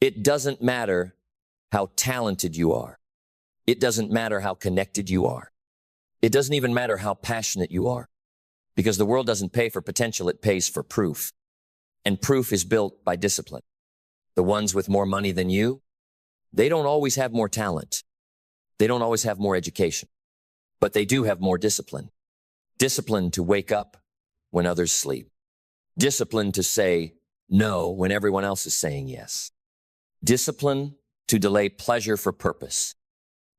It doesn't matter how talented you are. It doesn't matter how connected you are. It doesn't even matter how passionate you are, because the world doesn't pay for potential, it pays for proof. And proof is built by discipline. The ones with more money than you, they don't always have more talent. They don't always have more education, but they do have more discipline. Discipline to wake up when others sleep. Discipline to say no when everyone else is saying yes. Discipline to delay pleasure for purpose.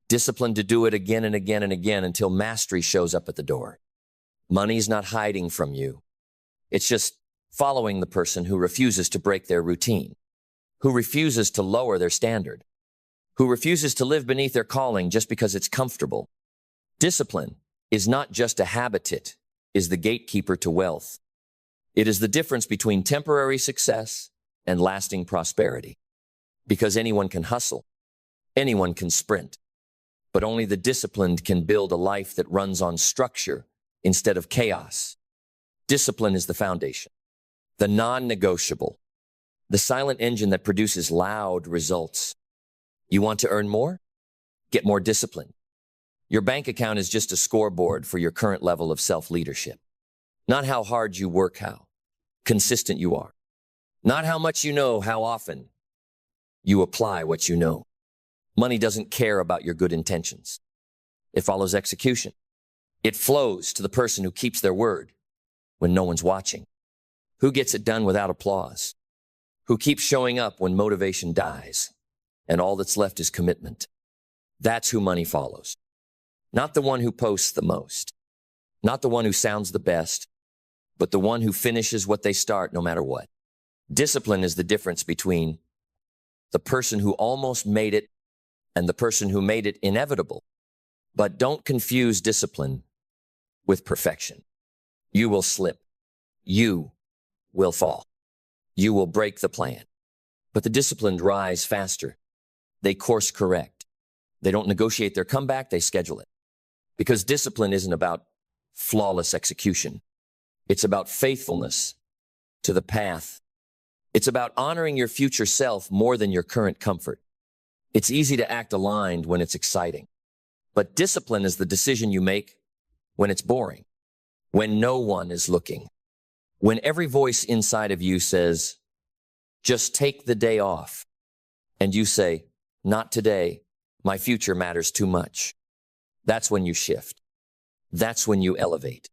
Discipline to do it again and again and again until mastery shows up at the door. Money's not hiding from you. It's just following the person who refuses to break their routine, who refuses to lower their standard, who refuses to live beneath their calling just because it's comfortable. Discipline is not just a habit, it is the gatekeeper to wealth. It is the difference between temporary success and lasting prosperity. Because anyone can hustle, anyone can sprint, but only the disciplined can build a life that runs on structure instead of chaos. Discipline is the foundation, the non-negotiable, the silent engine that produces loud results. You want to earn more? Get more discipline. Your bank account is just a scoreboard for your current level of self-leadership. Not how hard you work, how consistent you are. Not how much you know, how often you apply what you know. Money doesn't care about your good intentions. It follows execution. It flows to the person who keeps their word when no one's watching, who gets it done without applause, who keeps showing up when motivation dies, and all that's left is commitment. That's who money follows. Not the one who posts the most, not the one who sounds the best, but the one who finishes what they start no matter what. Discipline is the difference between the person who almost made it and the person who made it inevitable. But don't confuse discipline with perfection. You will slip. You will fall. You will break the plan. But the disciplined rise faster. They course correct. They don't negotiate their comeback, they schedule it. Because discipline isn't about flawless execution. It's about faithfulness to the path. It's about honoring your future self more than your current comfort. It's easy to act aligned when it's exciting. But discipline is the decision you make when it's boring, when no one is looking, when every voice inside of you says, just take the day off. And you say, not today. My future matters too much. That's when you shift. That's when you elevate.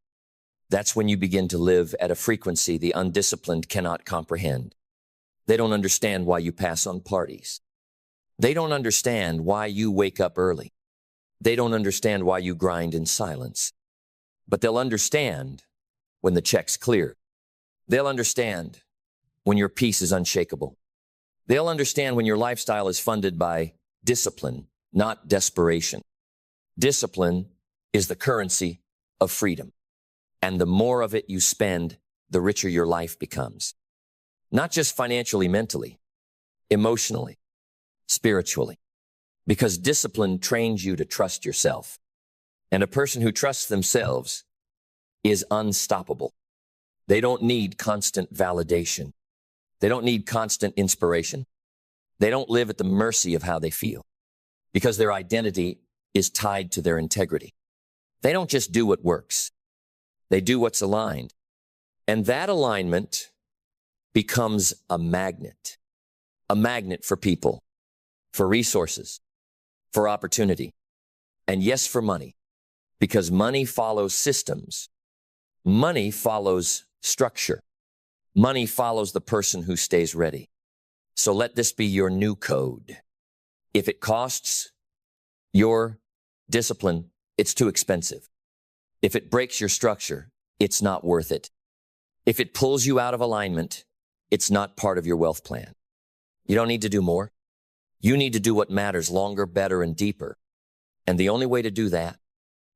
That's when you begin to live at a frequency the undisciplined cannot comprehend. They don't understand why you pass on parties. They don't understand why you wake up early. They don't understand why you grind in silence. But they'll understand when the check's clear. They'll understand when your peace is unshakable. They'll understand when your lifestyle is funded by discipline, not desperation. Discipline is the currency of freedom. And the more of it you spend, the richer your life becomes. Not just financially, mentally, emotionally, spiritually. Because discipline trains you to trust yourself. And a person who trusts themselves is unstoppable. They don't need constant validation. They don't need constant inspiration. They don't live at the mercy of how they feel. Because their identity is tied to their integrity. They don't just do what works. They do what's aligned. And that alignment becomes a magnet for people, for resources, for opportunity, and yes, for money, because money follows systems. Money follows structure. Money follows the person who stays ready. So let this be your new code. If it costs your discipline, it's too expensive. If it breaks your structure, it's not worth it. If it pulls you out of alignment, it's not part of your wealth plan. You don't need to do more. You need to do what matters longer, better, and deeper. And the only way to do that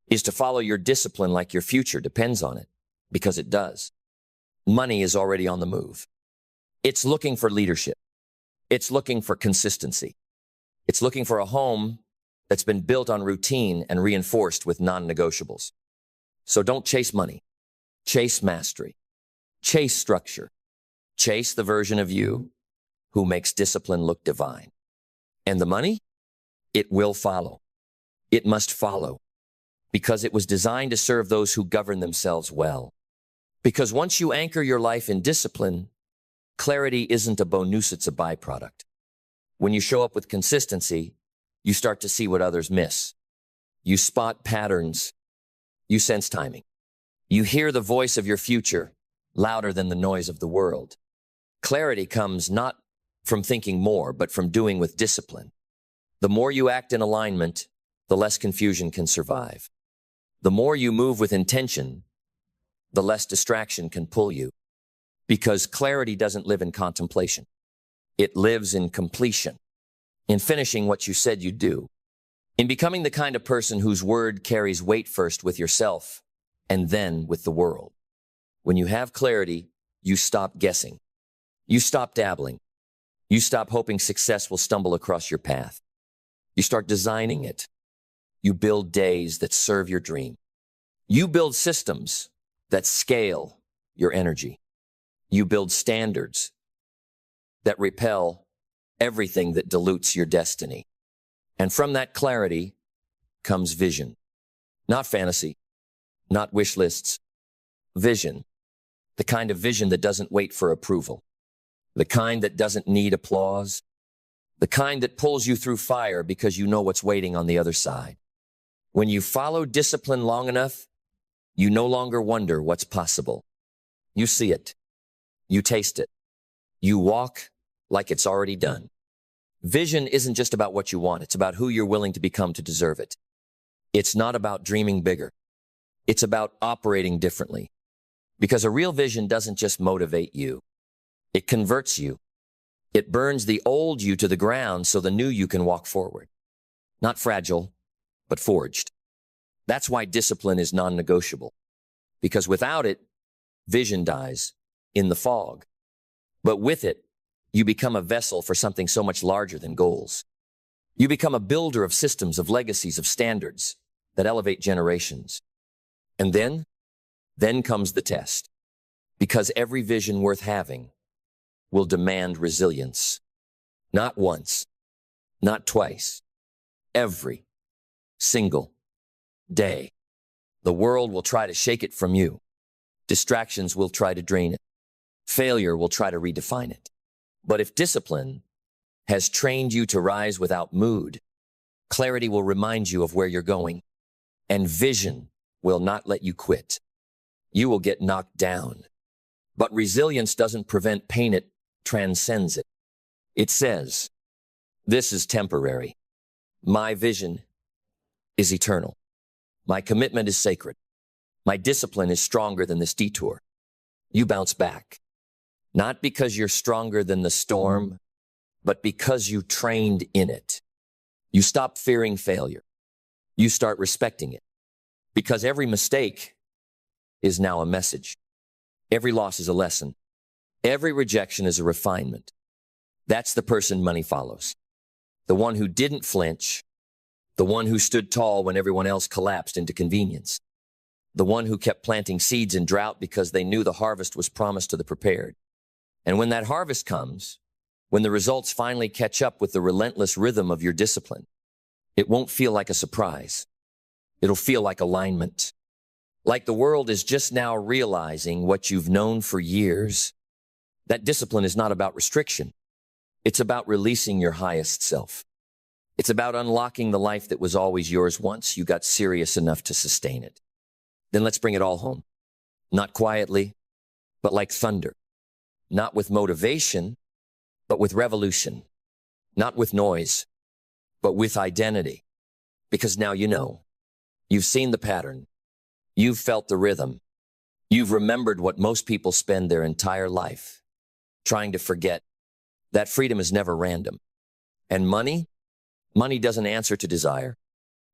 is to follow your discipline like your future depends on it, because it does. Money is already on the move. It's looking for leadership. It's looking for consistency. It's looking for a home that's been built on routine and reinforced with non-negotiables. So don't chase money. Chase mastery. Chase structure. Chase the version of you who makes discipline look divine. And the money? It will follow. It must follow, because it was designed to serve those who govern themselves well. Because once you anchor your life in discipline, clarity isn't a bonus, it's a byproduct. When you show up with consistency, you start to see what others miss. You spot patterns. You sense timing. You hear the voice of your future louder than the noise of the world. Clarity comes not from thinking more, but from doing with discipline. The more you act in alignment, the less confusion can survive. The more you move with intention, the less distraction can pull you. Because clarity doesn't live in contemplation. It lives in completion, in finishing what you said you'd do, in becoming the kind of person whose word carries weight first with yourself and then with the world. When you have clarity, you stop guessing. You stop dabbling. You stop hoping success will stumble across your path. You start designing it. You build days that serve your dream. You build systems that scale your energy. You build standards that repel everything that dilutes your destiny. And from that clarity comes vision. Not fantasy, not wish lists. Vision. The kind of vision that doesn't wait for approval. The kind that doesn't need applause. The kind that pulls you through fire because you know what's waiting on the other side. When you follow discipline long enough, you no longer wonder what's possible. You see it. You taste it. You walk like it's already done. Vision isn't just about what you want. It's about who you're willing to become to deserve it. It's not about dreaming bigger. It's about operating differently. Because a real vision doesn't just motivate you. It converts you. It burns the old you to the ground so the new you can walk forward. Not fragile, but forged. That's why discipline is non-negotiable. Because without it, vision dies in the fog. But with it, you become a vessel for something so much larger than goals. You become a builder of systems, of legacies, of standards that elevate generations. And then comes the test. Because every vision worth having will demand resilience. Not once, not twice, every single day. The world will try to shake it from you. Distractions will try to drain it. Failure will try to redefine it. But if discipline has trained you to rise without mood, clarity will remind you of where you're going, and vision will not let you quit. You will get knocked down. But resilience doesn't prevent pain, it transcends it. It says, this is temporary. My vision is eternal. My commitment is sacred. My discipline is stronger than this detour. You bounce back. Not because you're stronger than the storm, but because you trained in it. You stop fearing failure. You start respecting it. Because every mistake is now a message. Every loss is a lesson. Every rejection is a refinement. That's the person money follows. The one who didn't flinch. The one who stood tall when everyone else collapsed into convenience. The one who kept planting seeds in drought because they knew the harvest was promised to the prepared. And when that harvest comes, when the results finally catch up with the relentless rhythm of your discipline, it won't feel like a surprise. It'll feel like alignment. Like the world is just now realizing what you've known for years. That discipline is not about restriction. It's about releasing your highest self. It's about unlocking the life that was always yours once you got serious enough to sustain it. Then let's bring it all home. Not quietly, but like thunder. Not with motivation, but with revolution. Not with noise, but with identity. Because now you know. You've seen the pattern. You've felt the rhythm. You've remembered what most people spend their entire life trying to forget. That freedom is never random. And money doesn't answer to desire.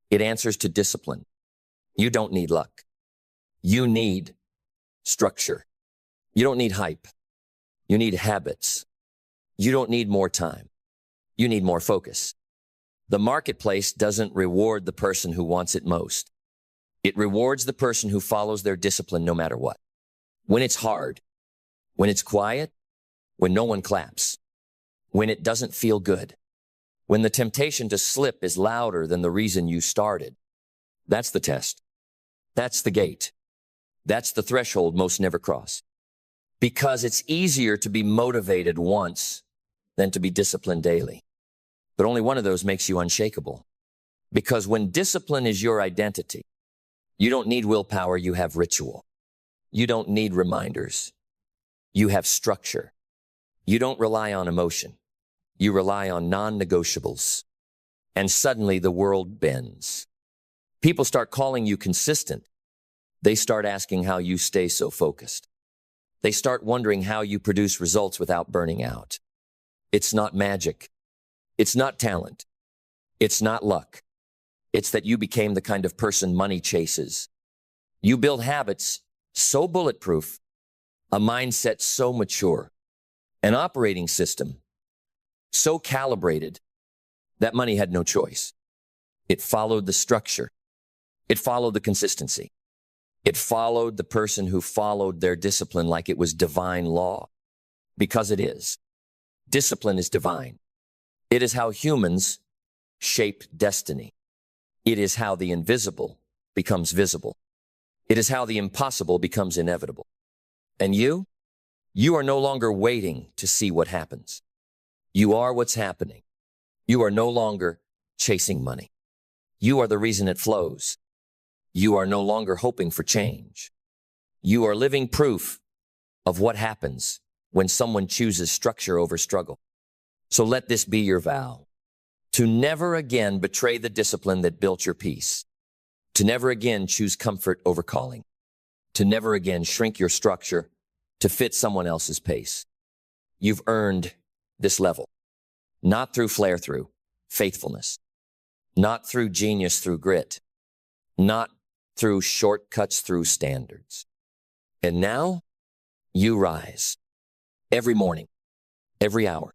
It answers to discipline. You don't need luck. You need structure. You don't need hype. You need habits. You don't need more time. You need more focus. The marketplace doesn't reward the person who wants it most. It rewards the person who follows their discipline no matter what. When it's hard, when it's quiet, when no one claps, when it doesn't feel good, when the temptation to slip is louder than the reason you started. That's the test. That's the gate. That's the threshold most never cross. Because it's easier to be motivated once than to be disciplined daily. But only one of those makes you unshakable. Because when discipline is your identity, you don't need willpower, you have ritual. You don't need reminders. You have structure. You don't rely on emotion. You rely on non-negotiables. And suddenly the world bends. People start calling you consistent. They start asking how you stay so focused. They start wondering how you produce results without burning out. It's not magic. It's not talent. It's not luck. It's that you became the kind of person money chases. You build habits so bulletproof, a mindset so mature, an operating system so calibrated that money had no choice. It followed the structure. It followed the consistency. It followed the person who followed their discipline like it was divine law. Because it is. Discipline is divine. It is how humans shape destiny. It is how the invisible becomes visible. It is how the impossible becomes inevitable. And you are no longer waiting to see what happens. You are what's happening. You are no longer chasing money. You are the reason it flows. You are no longer hoping for change. You are living proof of what happens when someone chooses structure over struggle. So let this be your vow, to never again betray the discipline that built your peace, to never again choose comfort over calling, to never again shrink your structure to fit someone else's pace. You've earned this level, not through flair, through faithfulness, not through genius, through grit, not through shortcuts, through standards. And now you rise every morning, every hour,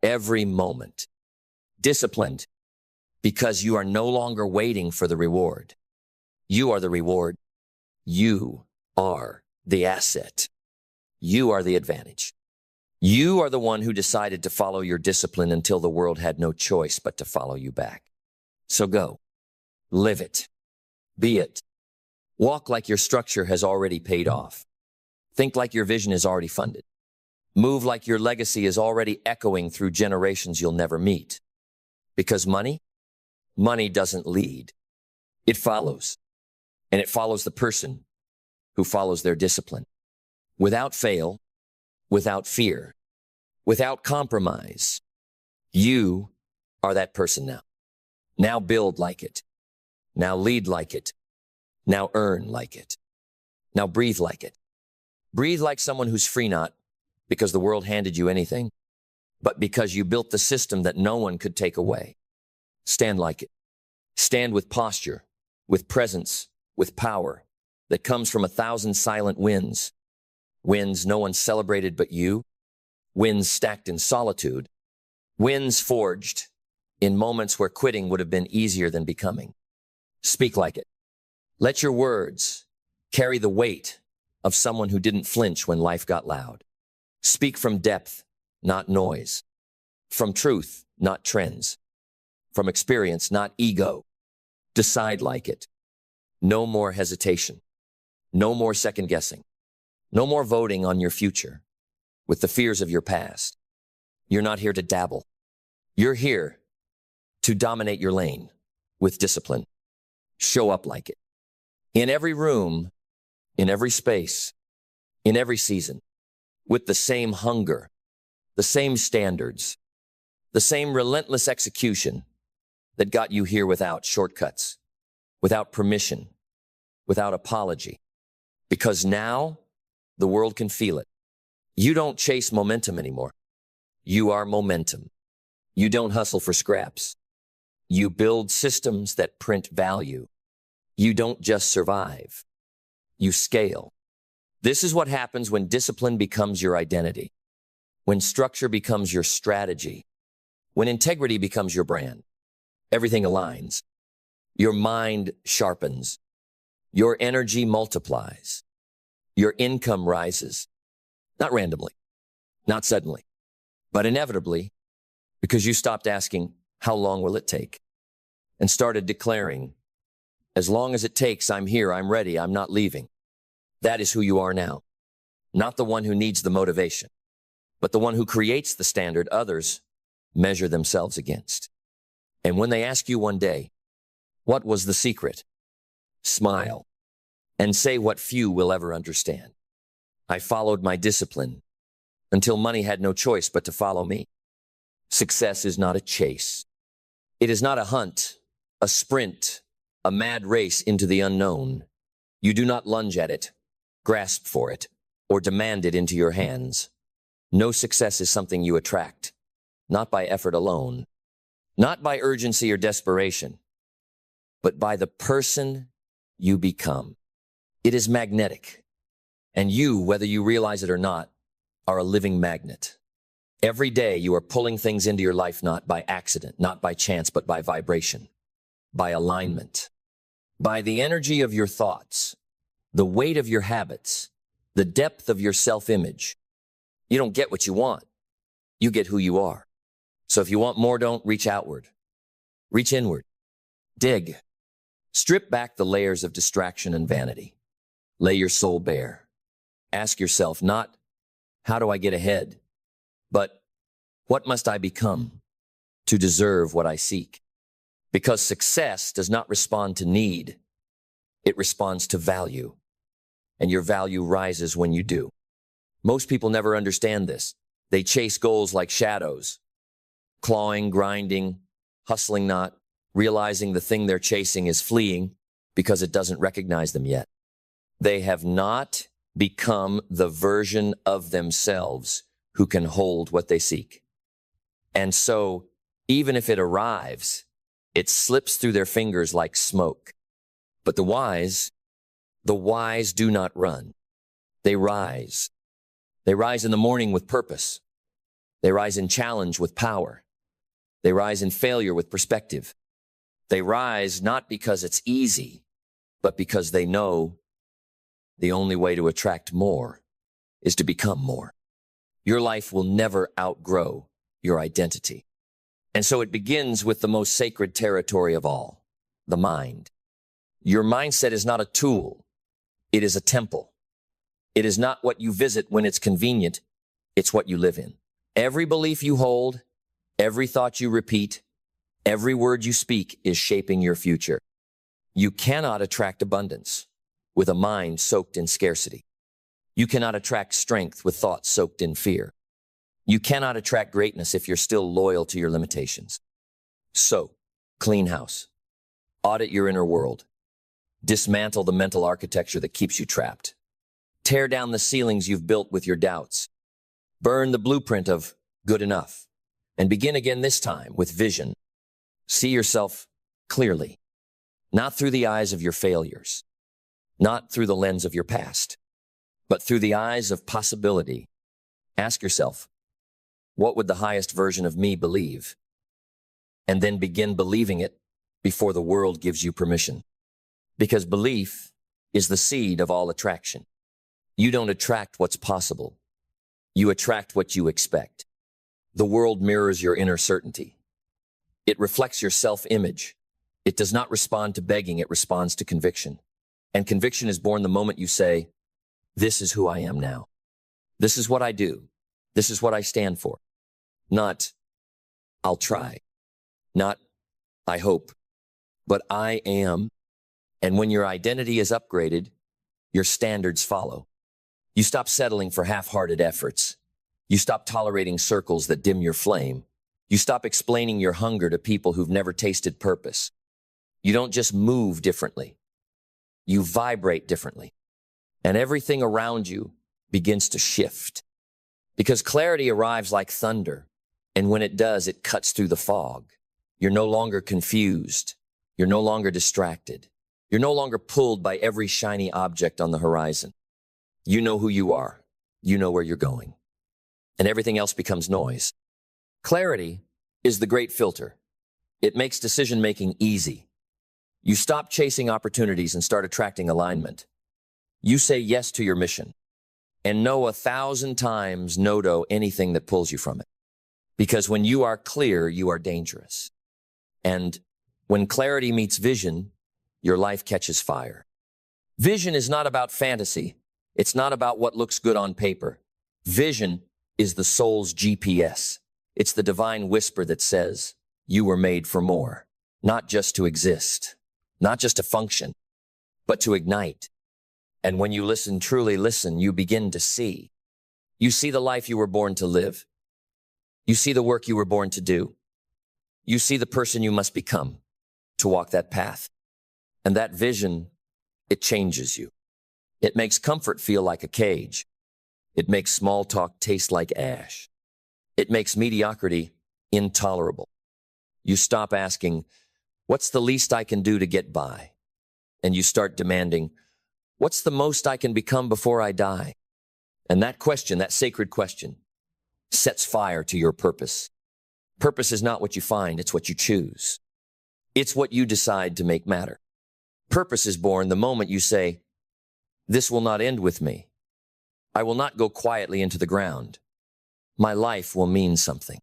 every moment, disciplined because you are no longer waiting for the reward. You are the reward. You are the asset. You are the advantage. You are the one who decided to follow your discipline until the world had no choice but to follow you back. So go, live it, be it. Walk like your structure has already paid off. Think like your vision is already funded. Move like your legacy is already echoing through generations you'll never meet. Because money doesn't lead. It follows. And it follows the person who follows their discipline. Without fail, without fear, without compromise. You are that person now. Now build like it. Now lead like it. Now earn like it. Now breathe like it. Breathe like someone who's free, not because the world handed you anything, but because you built the system that no one could take away. Stand like it. Stand with posture, with presence, with power that comes from 1,000 silent wins. Wins no one celebrated but you. Wins stacked in solitude. Wins forged in moments where quitting would have been easier than becoming. Speak like it. Let your words carry the weight of someone who didn't flinch when life got loud. Speak from depth, not noise. From truth, not trends. From experience, not ego. Decide like it. No more hesitation. No more second guessing. No more voting on your future with the fears of your past. You're not here to dabble. You're here to dominate your lane with discipline. Show up like it. In every room, in every space, in every season, with the same hunger, the same standards, the same relentless execution that got you here without shortcuts, without permission, without apology. Because now the world can feel it. You don't chase momentum anymore. You are momentum. You don't hustle for scraps. You build systems that print value. You don't just survive. You scale. This is what happens when discipline becomes your identity, when structure becomes your strategy, when integrity becomes your brand. Everything aligns. Your mind sharpens. Your energy multiplies. Your income rises. Not randomly, not suddenly, but inevitably Because you stopped asking, how long will it take? And started declaring, as long as it takes, I'm here, I'm ready, I'm not leaving. That is who you are now. Not the one who needs the motivation, but the one who creates the standard others measure themselves against. And when they ask you one day, what was the secret? Smile and say what few will ever understand. I followed my discipline until money had no choice but to follow me. Success is not a chase. It is not a hunt, a sprint, a mad race into the unknown. You do not lunge at it, grasp for it, or demand it into your hands. No success is something you attract, not by effort alone, not by urgency or desperation, but by the person you become. It is magnetic, and you, whether you realize it or not, are a living magnet. Every day you are pulling things into your life not by accident, not by chance, but by vibration, by alignment, by the energy of your thoughts, the weight of your habits, the depth of your self-image. You don't get what you want. You get who you are. So if you want more, don't reach outward. Reach inward. Dig. Strip back the layers of distraction and vanity. Lay your soul bare. Ask yourself not, how do I get ahead? But what must I become to deserve what I seek? Because success does not respond to need. It responds to value. And your value rises when you do. Most people never understand this. They chase goals like shadows, clawing, grinding, hustling not, realizing the thing they're chasing is fleeing because it doesn't recognize them yet. They have not become the version of themselves who can hold what they seek. And so, even if it arrives, it slips through their fingers like smoke. But the wise do not run. They rise. They rise in the morning with purpose. They rise in challenge with power. They rise in failure with perspective. They rise not because it's easy, but because they know the only way to attract more is to become more. Your life will never outgrow your identity. And so it begins with the most sacred territory of all, the mind. Your mindset is not a tool. It is a temple. It is not what you visit when it's convenient. It's what you live in. Every belief you hold, every thought you repeat, every word you speak is shaping your future. You cannot attract abundance with a mind soaked in scarcity. You cannot attract strength with thoughts soaked in fear. You cannot attract greatness if you're still loyal to your limitations. So, clean house. Audit your inner world. Dismantle the mental architecture that keeps you trapped. Tear down the ceilings you've built with your doubts. Burn the blueprint of good enough. And begin again this time with vision. See yourself clearly, not through the eyes of your failures, not through the lens of your past, but through the eyes of possibility. Ask yourself, what would the highest version of me believe? And then begin believing it before the world gives you permission. Because belief is the seed of all attraction. You don't attract what's possible. You attract what you expect. The world mirrors your inner certainty. It reflects your self-image. It does not respond to begging, it responds to conviction. And conviction is born the moment you say, this is who I am now. This is what I do. This is what I stand for. Not, I'll try. Not, I hope. But I am. And when your identity is upgraded, your standards follow. You stop settling for half-hearted efforts. You stop tolerating circles that dim your flame. You stop explaining your hunger to people who've never tasted purpose. You don't just move differently. You vibrate differently. And everything around you begins to shift. Because clarity arrives like thunder. And when it does, it cuts through the fog. You're no longer confused. You're no longer distracted. You're no longer pulled by every shiny object on the horizon. You know who you are. You know where you're going. And everything else becomes noise. Clarity is the great filter. It makes decision-making easy. You stop chasing opportunities and start attracting alignment. You say yes to your mission and know 1,000 times no to anything that pulls you from it. Because when you are clear, you are dangerous. And when clarity meets vision, your life catches fire. Vision is not about fantasy. It's not about what looks good on paper. Vision is the soul's GPS. It's the divine whisper that says, you were made for more, not just to exist, not just to function, but to ignite. And when you listen, truly listen, you begin to see. You see the life you were born to live. You see the work you were born to do. You see the person you must become to walk that path. And that vision, it changes you. It makes comfort feel like a cage. It makes small talk taste like ash. It makes mediocrity intolerable. You stop asking, what's the least I can do to get by? And you start demanding, what's the most I can become before I die? And that question, that sacred question, sets fire to your purpose. Purpose is not what you find, it's what you choose. It's what you decide to make matter. Purpose is born the moment you say, this will not end with me. I will not go quietly into the ground. My life will mean something.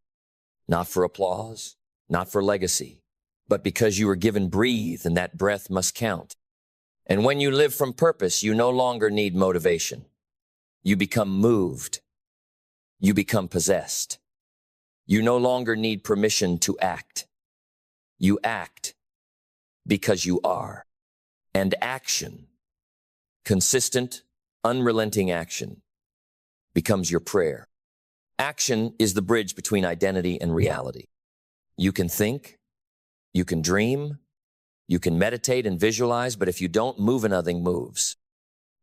Not for applause, not for legacy, but because you were given breathe and that breath must count. And when you live from purpose, you no longer need motivation. You become moved. You become possessed. You no longer need permission to act. You act because you are. And action, consistent, unrelenting action, becomes your prayer. Action is the bridge between identity and reality. You can think, you can dream, you can meditate and visualize, but if you don't move, nothing moves.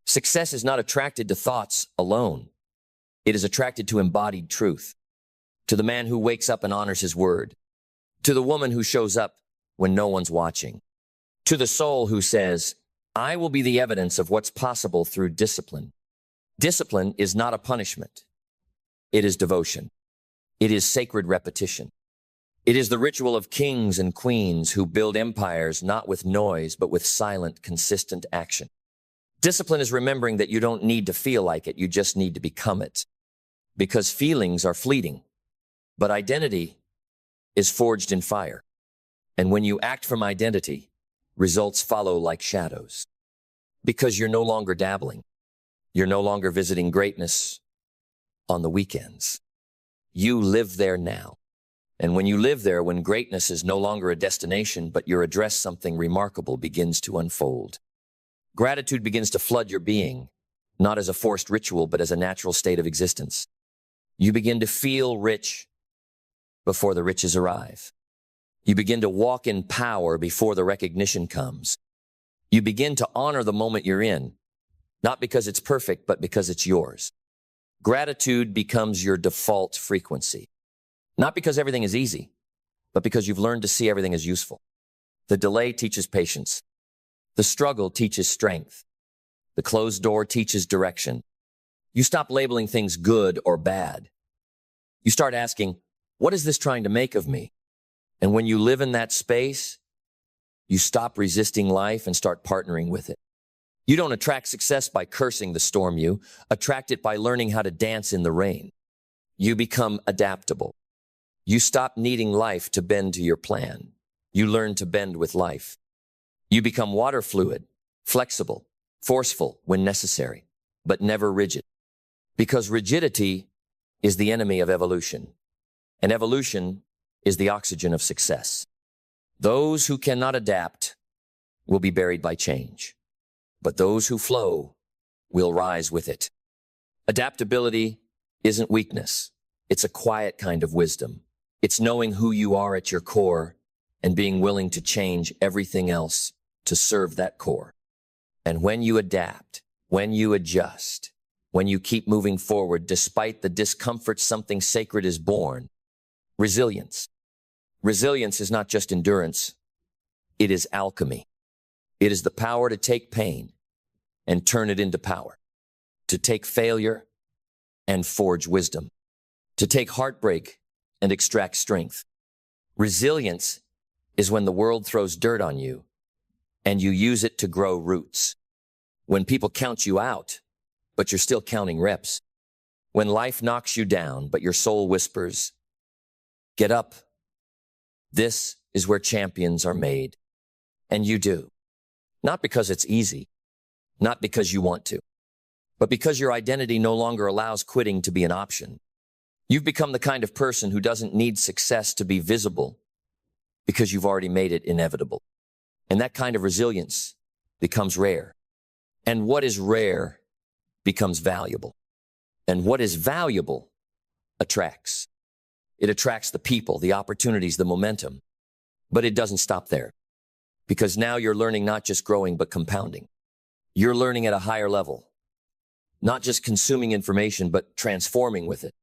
Success is not attracted to thoughts alone. It is attracted to embodied truth, to the man who wakes up and honors his word, to the woman who shows up when no one's watching, to the soul who says, I will be the evidence of what's possible through discipline. Discipline is not a punishment. It is devotion. It is sacred repetition. It is the ritual of kings and queens who build empires not with noise, but with silent, consistent action. Discipline is remembering that you don't need to feel like it, you just need to become it. Because feelings are fleeting, but identity is forged in fire. And when you act from identity, results follow like shadows. Because you're no longer dabbling. You're no longer visiting greatness on the weekends. You live there now. And when you live there, when greatness is no longer a destination, but your address, something remarkable begins to unfold. Gratitude begins to flood your being, not as a forced ritual, but as a natural state of existence. You begin to feel rich before the riches arrive. You begin to walk in power before the recognition comes. You begin to honor the moment you're in, not because it's perfect, but because it's yours. Gratitude becomes your default frequency, not because everything is easy, but because you've learned to see everything as useful. The delay teaches patience. The struggle teaches strength. The closed door teaches direction. You stop labeling things good or bad. You start asking, what is this trying to make of me? And when you live in that space, you stop resisting life and start partnering with it. You don't attract success by cursing the storm. You attract it by learning how to dance in the rain. You become adaptable. You stop needing life to bend to your plan. You learn to bend with life. You become water fluid, flexible, forceful when necessary, but never rigid. Because rigidity is the enemy of evolution, and evolution is the oxygen of success. Those who cannot adapt will be buried by change, but those who flow will rise with it. Adaptability isn't weakness. It's a quiet kind of wisdom. It's knowing who you are at your core and being willing to change everything else to serve that core. And when you adapt, when you adjust, when you keep moving forward despite the discomfort, something sacred is born. Resilience. Resilience is not just endurance. It is alchemy. It is the power to take pain and turn it into power, to take failure and forge wisdom, to take heartbreak and extract strength. Resilience is when the world throws dirt on you and you use it to grow roots. When people count you out, but you're still counting reps. When life knocks you down, but your soul whispers, Get up. This is where champions are made. And you do. Not because it's easy, not because you want to, but because your identity no longer allows quitting to be an option. You've become the kind of person who doesn't need success to be visible because you've already made it inevitable. And that kind of resilience becomes rare. And what is rare becomes valuable. And what is valuable attracts. It attracts the people, the opportunities, the momentum. But it doesn't stop there. Because now you're learning not just growing, but compounding. You're learning at a higher level. Not just consuming information, but transforming with it.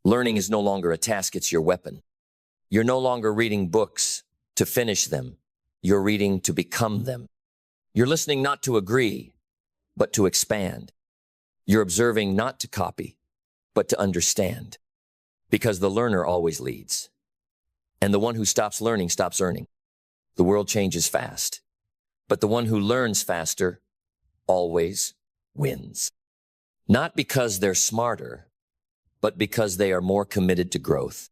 Learning is no longer a task, it's your weapon. You're no longer reading books to finish them. You're reading to become them. You're listening not to agree, but to expand. You're observing not to copy, but to understand. Because the learner always leads. And the one who stops learning stops earning. The world changes fast, but the one who learns faster always wins. Not because they're smarter, but because they are more committed to growth.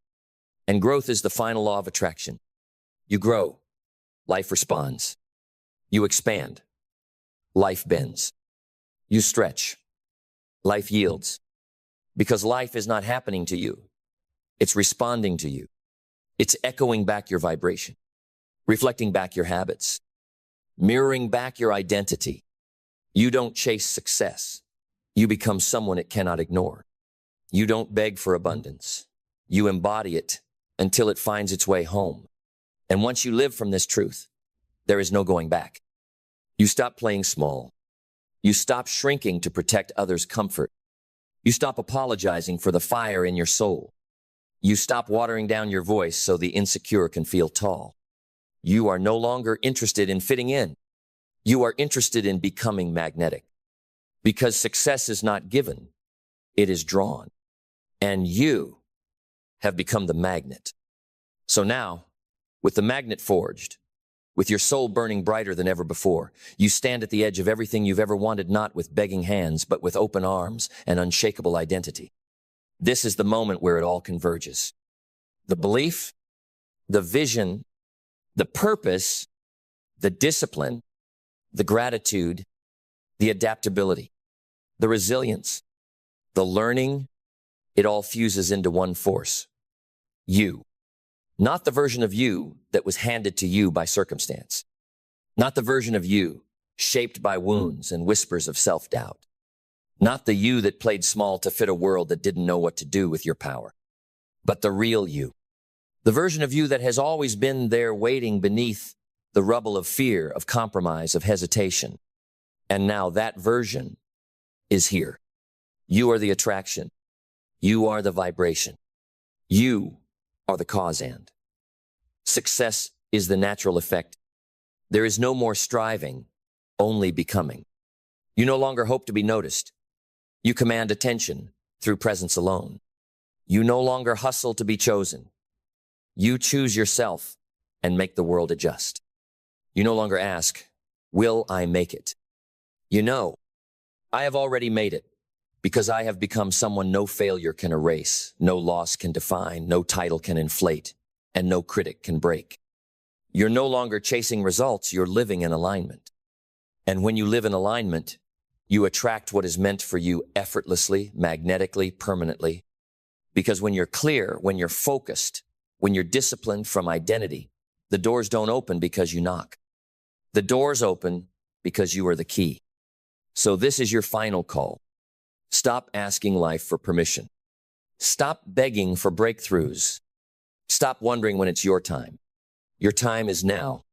And growth is the final law of attraction. You grow, life responds. You expand, life bends. You stretch, life yields. Because life is not happening to you. It's responding to you. It's echoing back your vibration, reflecting back your habits, mirroring back your identity. You don't chase success. You become someone it cannot ignore. You don't beg for abundance. You embody it until it finds its way home. And once you live from this truth, there is no going back. You stop playing small. You stop shrinking to protect others' comfort. You stop apologizing for the fire in your soul. You stop watering down your voice so the insecure can feel tall. You are no longer interested in fitting in. You are interested in becoming magnetic. Because success is not given, it is drawn. And you have become the magnet. So now, with the magnet forged, with your soul burning brighter than ever before, you stand at the edge of everything you've ever wanted, not with begging hands, but with open arms and unshakable identity. This is the moment where it all converges. The belief, the vision, the purpose, the discipline, the gratitude, the adaptability, the resilience, the learning, it all fuses into one force. You. Not the version of you that was handed to you by circumstance. Not the version of you shaped by wounds and whispers of self-doubt. Not the you that played small to fit a world that didn't know what to do with your power. But the real you. The version of you that has always been there waiting beneath the rubble of fear, of compromise, of hesitation. And now that version is here. You are the attraction. You are the vibration. You are the cause and. Success is the natural effect. There is no more striving, only becoming. You no longer hope to be noticed. You command attention through presence alone. You no longer hustle to be chosen. You choose yourself and make the world adjust. You no longer ask, will I make it? You know, I have already made it because I have become someone no failure can erase, no loss can define, no title can inflate, and no critic can break. You're no longer chasing results, you're living in alignment. And when you live in alignment, you attract what is meant for you effortlessly, magnetically, permanently. Because when you're clear, when you're focused, when you're disciplined from identity, the doors don't open because you knock. The doors open because you are the key. So this is your final call. Stop asking life for permission. Stop begging for breakthroughs. Stop wondering when it's your time. Your time is now.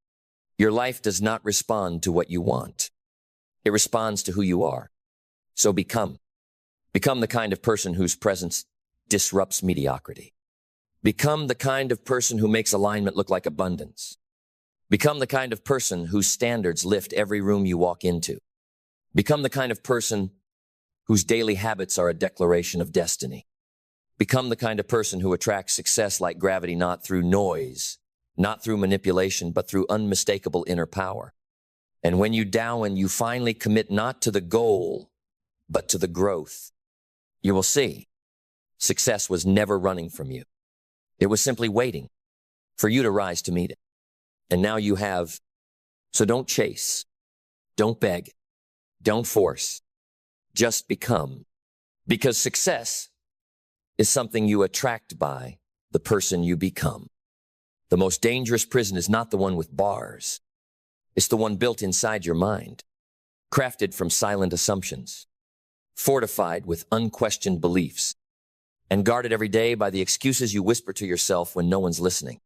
Your life does not respond to what you want. It responds to who you are. So become. Become the kind of person whose presence disrupts mediocrity. Become the kind of person who makes alignment look like abundance. Become the kind of person whose standards lift every room you walk into. Become the kind of person whose daily habits are a declaration of destiny. Become the kind of person who attracts success like gravity, not through noise, not through manipulation, but through unmistakable inner power. And when you down and you finally commit not to the goal, but to the growth, you will see success was never running from you. It was simply waiting for you to rise to meet it. And now you have. So don't chase, don't beg, don't force, just become. Because success is something you attract by the person you become. The most dangerous prison is not the one with bars. It's the one built inside your mind, crafted from silent assumptions, fortified with unquestioned beliefs, and guarded every day by the excuses you whisper to yourself when no one's listening.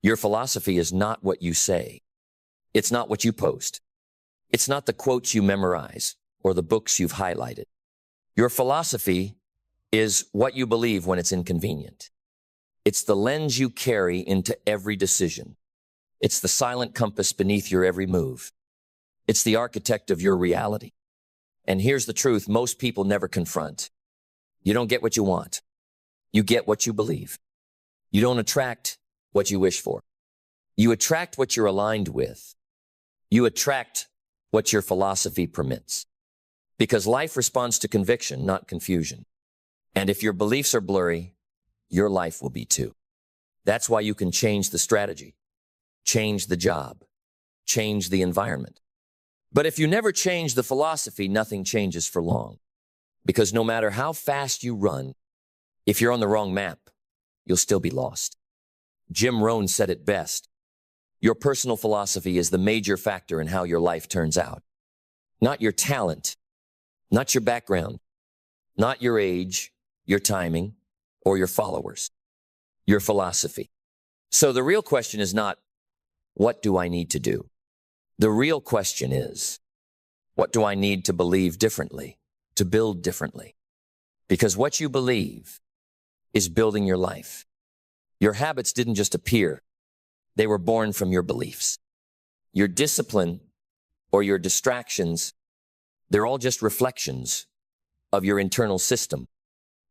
Your philosophy is not what you say. It's not what you post. It's not the quotes you memorize or the books you've highlighted. Your philosophy is what you believe when it's inconvenient. It's the lens you carry into every decision. It's the silent compass beneath your every move. It's the architect of your reality. And here's the truth most people never confront. You don't get what you want. You get what you believe. You don't attract what you wish for. You attract what you're aligned with. You attract what your philosophy permits. Because life responds to conviction, not confusion. And if your beliefs are blurry, your life will be too. That's why you can change the strategy, change the job, change the environment. But if you never change the philosophy, nothing changes for long. Because no matter how fast you run, if you're on the wrong map, you'll still be lost. Jim Rohn said it best. Your personal philosophy is the major factor in how your life turns out. Not your talent, not your background, not your age, your timing, or your followers. Your philosophy. So the real question is not, what do I need to do? The real question is, what do I need to believe differently, to build differently? Because what you believe is building your life. Your habits didn't just appear. They were born from your beliefs. Your discipline or your distractions, they're all just reflections of your internal system.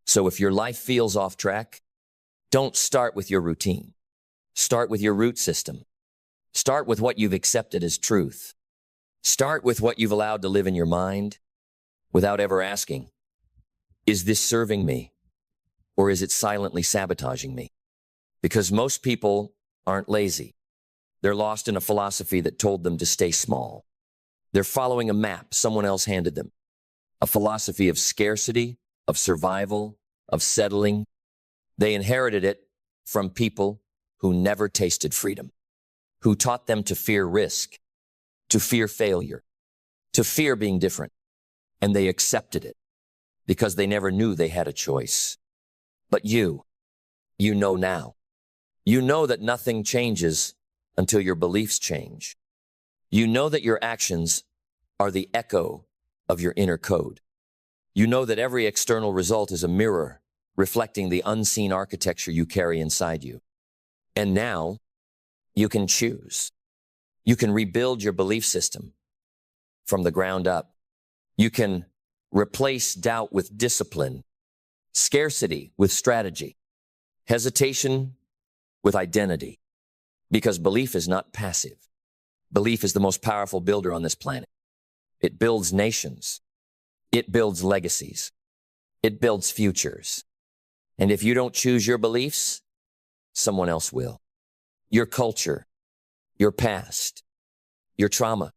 So if your life feels off track, don't start with your routine. Start with your root system. Start with what you've accepted as truth. Start with what you've allowed to live in your mind without ever asking, is this serving me or is it silently sabotaging me? Because most people aren't lazy. They're lost in a philosophy that told them to stay small. They're following a map someone else handed them. A philosophy of scarcity, of survival, of settling. They inherited it from people who never tasted freedom, who taught them to fear risk, to fear failure, to fear being different. And they accepted it because they never knew they had a choice. But you know now. You know that nothing changes until your beliefs change. You know that your actions are the echo of your inner code. You know that every external result is a mirror reflecting the unseen architecture you carry inside you. And now you can choose. You can rebuild your belief system from the ground up. You can replace doubt with discipline, scarcity with strategy, hesitation with identity. Because belief is not passive. Belief is the most powerful builder on this planet. It builds nations. It builds legacies. It builds futures. And if you don't choose your beliefs, someone else will. Your culture, your past, your trauma,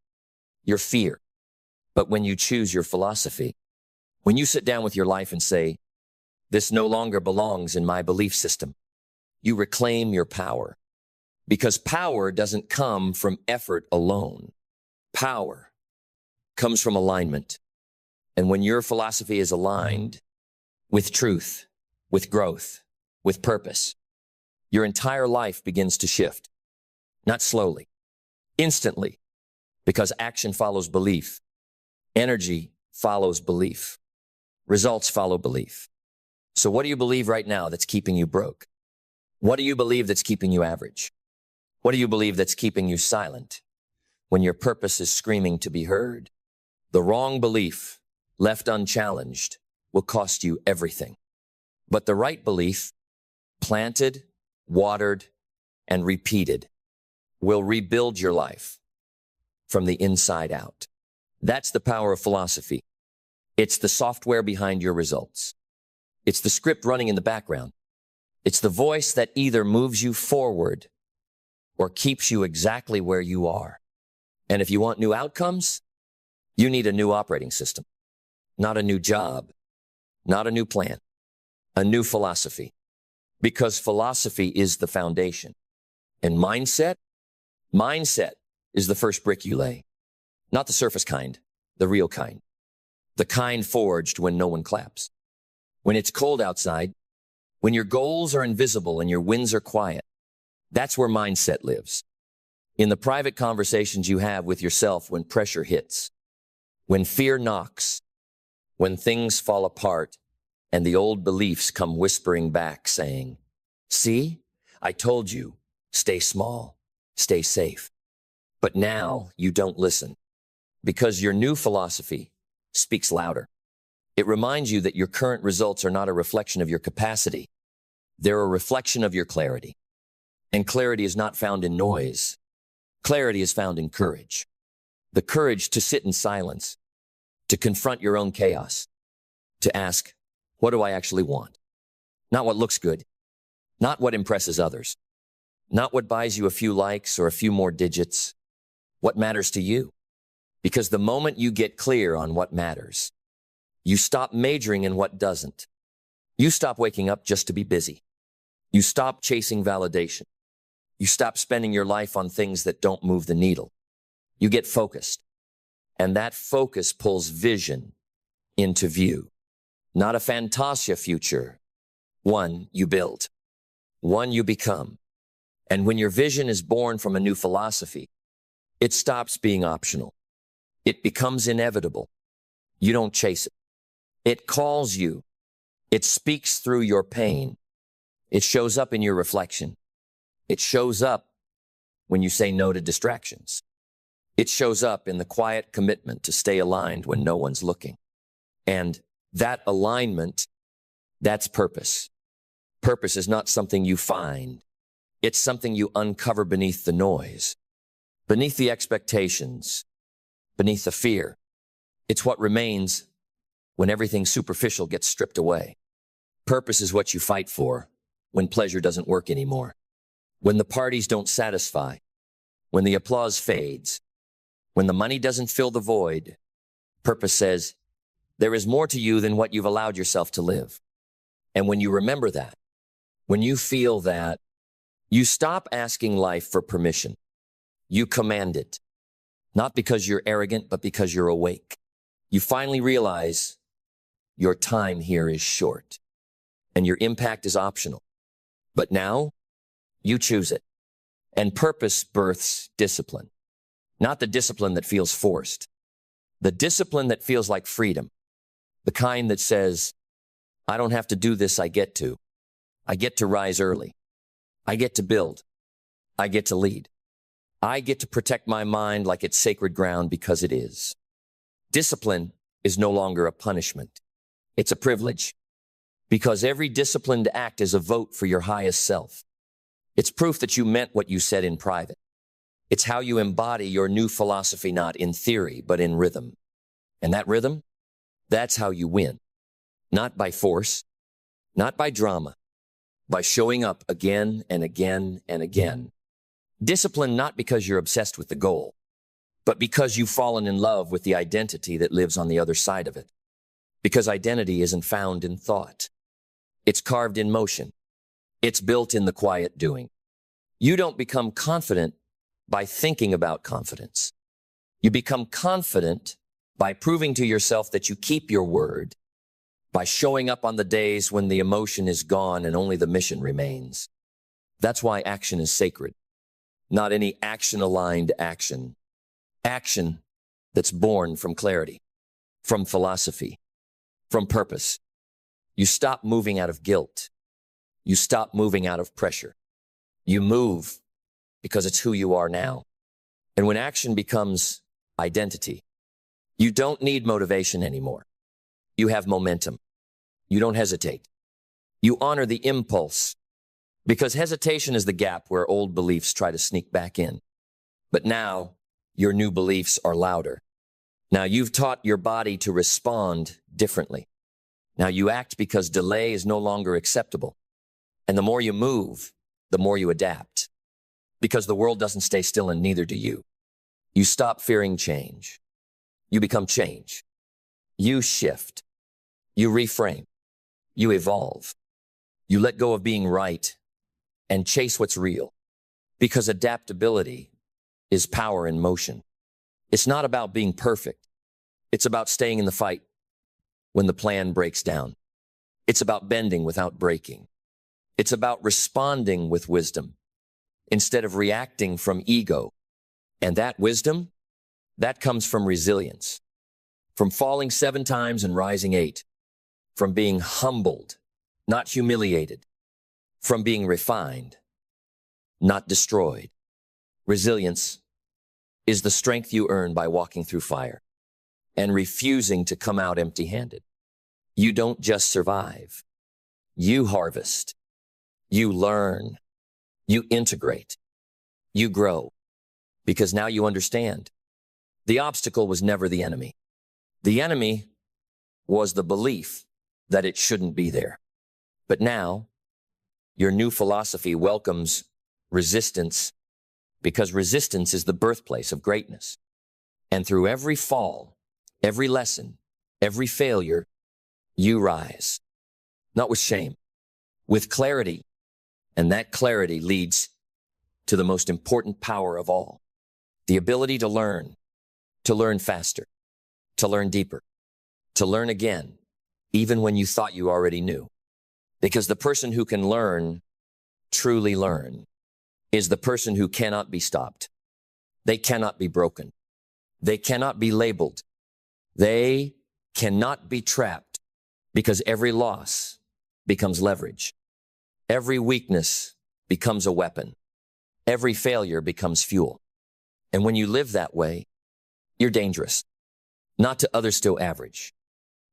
your fear. But when you choose your philosophy, when you sit down with your life and say, this no longer belongs in my belief system, you reclaim your power. Because power doesn't come from effort alone. Power comes from alignment. And when your philosophy is aligned with truth, with growth, with purpose, your entire life begins to shift. Not slowly, instantly, because action follows belief. Energy follows belief. Results follow belief. So what do you believe right now that's keeping you broke? What do you believe that's keeping you average? What do you believe that's keeping you silent when your purpose is screaming to be heard? The wrong belief, left unchallenged, will cost you everything. But the right belief, planted, watered, and repeated, will rebuild your life from the inside out. That's the power of philosophy. It's the software behind your results. It's the script running in the background. It's the voice that either moves you forward or keeps you exactly where you are. And if you want new outcomes, you need a new operating system, not a new job, not a new plan, a new philosophy. Because philosophy is the foundation. And mindset is the first brick you lay. Not the surface kind, the real kind. The kind forged when no one claps. When it's cold outside, when your goals are invisible and your wins are quiet, that's where mindset lives. In the private conversations you have with yourself when pressure hits, when fear knocks, when things fall apart, and the old beliefs come whispering back saying, "See, I told you, stay small, stay safe." But now you don't listen because your new philosophy speaks louder. It reminds you that your current results are not a reflection of your capacity. They're a reflection of your clarity. And clarity is not found in noise. Clarity is found in courage. The courage to sit in silence, to confront your own chaos, to ask, what do I actually want? Not what looks good, not what impresses others, not what buys you a few likes or a few more digits. What matters to you? Because the moment you get clear on what matters, you stop majoring in what doesn't. You stop waking up just to be busy. You stop chasing validation. You stop spending your life on things that don't move the needle. You get focused. And that focus pulls vision into view. Not a fantasia future, one you build, one you become. And when your vision is born from a new philosophy, it stops being optional. It becomes inevitable. You don't chase it. It calls you. It speaks through your pain. It shows up in your reflection. It shows up when you say no to distractions. It shows up in the quiet commitment to stay aligned when no one's looking. And that alignment, that's purpose. Purpose is not something you find. It's something you uncover beneath the noise, beneath the expectations, beneath the fear. It's what remains when everything superficial gets stripped away. Purpose is what you fight for when pleasure doesn't work anymore, when the parties don't satisfy, when the applause fades, when the money doesn't fill the void. Purpose says, there is more to you than what you've allowed yourself to live. And when you remember that, when you feel that, you stop asking life for permission. You command it, not because you're arrogant, but because you're awake. You finally realize your time here is short and your impact is optional. But now you choose it. And purpose births discipline, not the discipline that feels forced, the discipline that feels like freedom. The kind that says, I don't have to do this, I get to. I get to rise early. I get to build. I get to lead. I get to protect my mind like it's sacred ground because it is. Discipline is no longer a punishment. It's a privilege. Because every disciplined act is a vote for your highest self. It's proof that you meant what you said in private. It's how you embody your new philosophy, not in theory, but in rhythm. And that rhythm? That's how you win. Not by force, not by drama, by showing up again and again and again. Discipline not because you're obsessed with the goal, but because you've fallen in love with the identity that lives on the other side of it. Because identity isn't found in thought. It's carved in motion. It's built in the quiet doing. You don't become confident by thinking about confidence. You become confident by proving to yourself that you keep your word, by showing up on the days when the emotion is gone and only the mission remains. That's why action is sacred. Not any action-aligned action. Action that's born from clarity, from philosophy, from purpose. You stop moving out of guilt. You stop moving out of pressure. You move because it's who you are now. And when action becomes identity, you don't need motivation anymore. You have momentum. You don't hesitate. You honor the impulse because hesitation is the gap where old beliefs try to sneak back in. But now your new beliefs are louder. Now you've taught your body to respond differently. Now you act because delay is no longer acceptable. And the more you move, the more you adapt. Because the world doesn't stay still and neither do you. You stop fearing change. You become change. You shift. You reframe. You evolve. You let go of being right and chase what's real. Because adaptability is power in motion. It's not about being perfect. It's about staying in the fight when the plan breaks down. It's about bending without breaking. It's about responding with wisdom instead of reacting from ego. And that wisdom, that comes from resilience, from falling 7 times and rising 8, from being humbled, not humiliated, from being refined, not destroyed. Resilience is the strength you earn by walking through fire and refusing to come out empty-handed. You don't just survive. You harvest. You learn. You integrate. You grow. Because now you understand. The obstacle was never the enemy. The enemy was the belief that it shouldn't be there. But now, your new philosophy welcomes resistance because resistance is the birthplace of greatness. And through every fall, every lesson, every failure, you rise. Not with shame, with clarity. And that clarity leads to the most important power of all. The ability to learn faster, to learn deeper, to learn again, even when you thought you already knew. Because the person who can learn, truly learn, is the person who cannot be stopped. They cannot be broken. They cannot be labeled. They cannot be trapped because every loss becomes leverage. Every weakness becomes a weapon. Every failure becomes fuel. And when you live that way, you're dangerous. Not to others still average,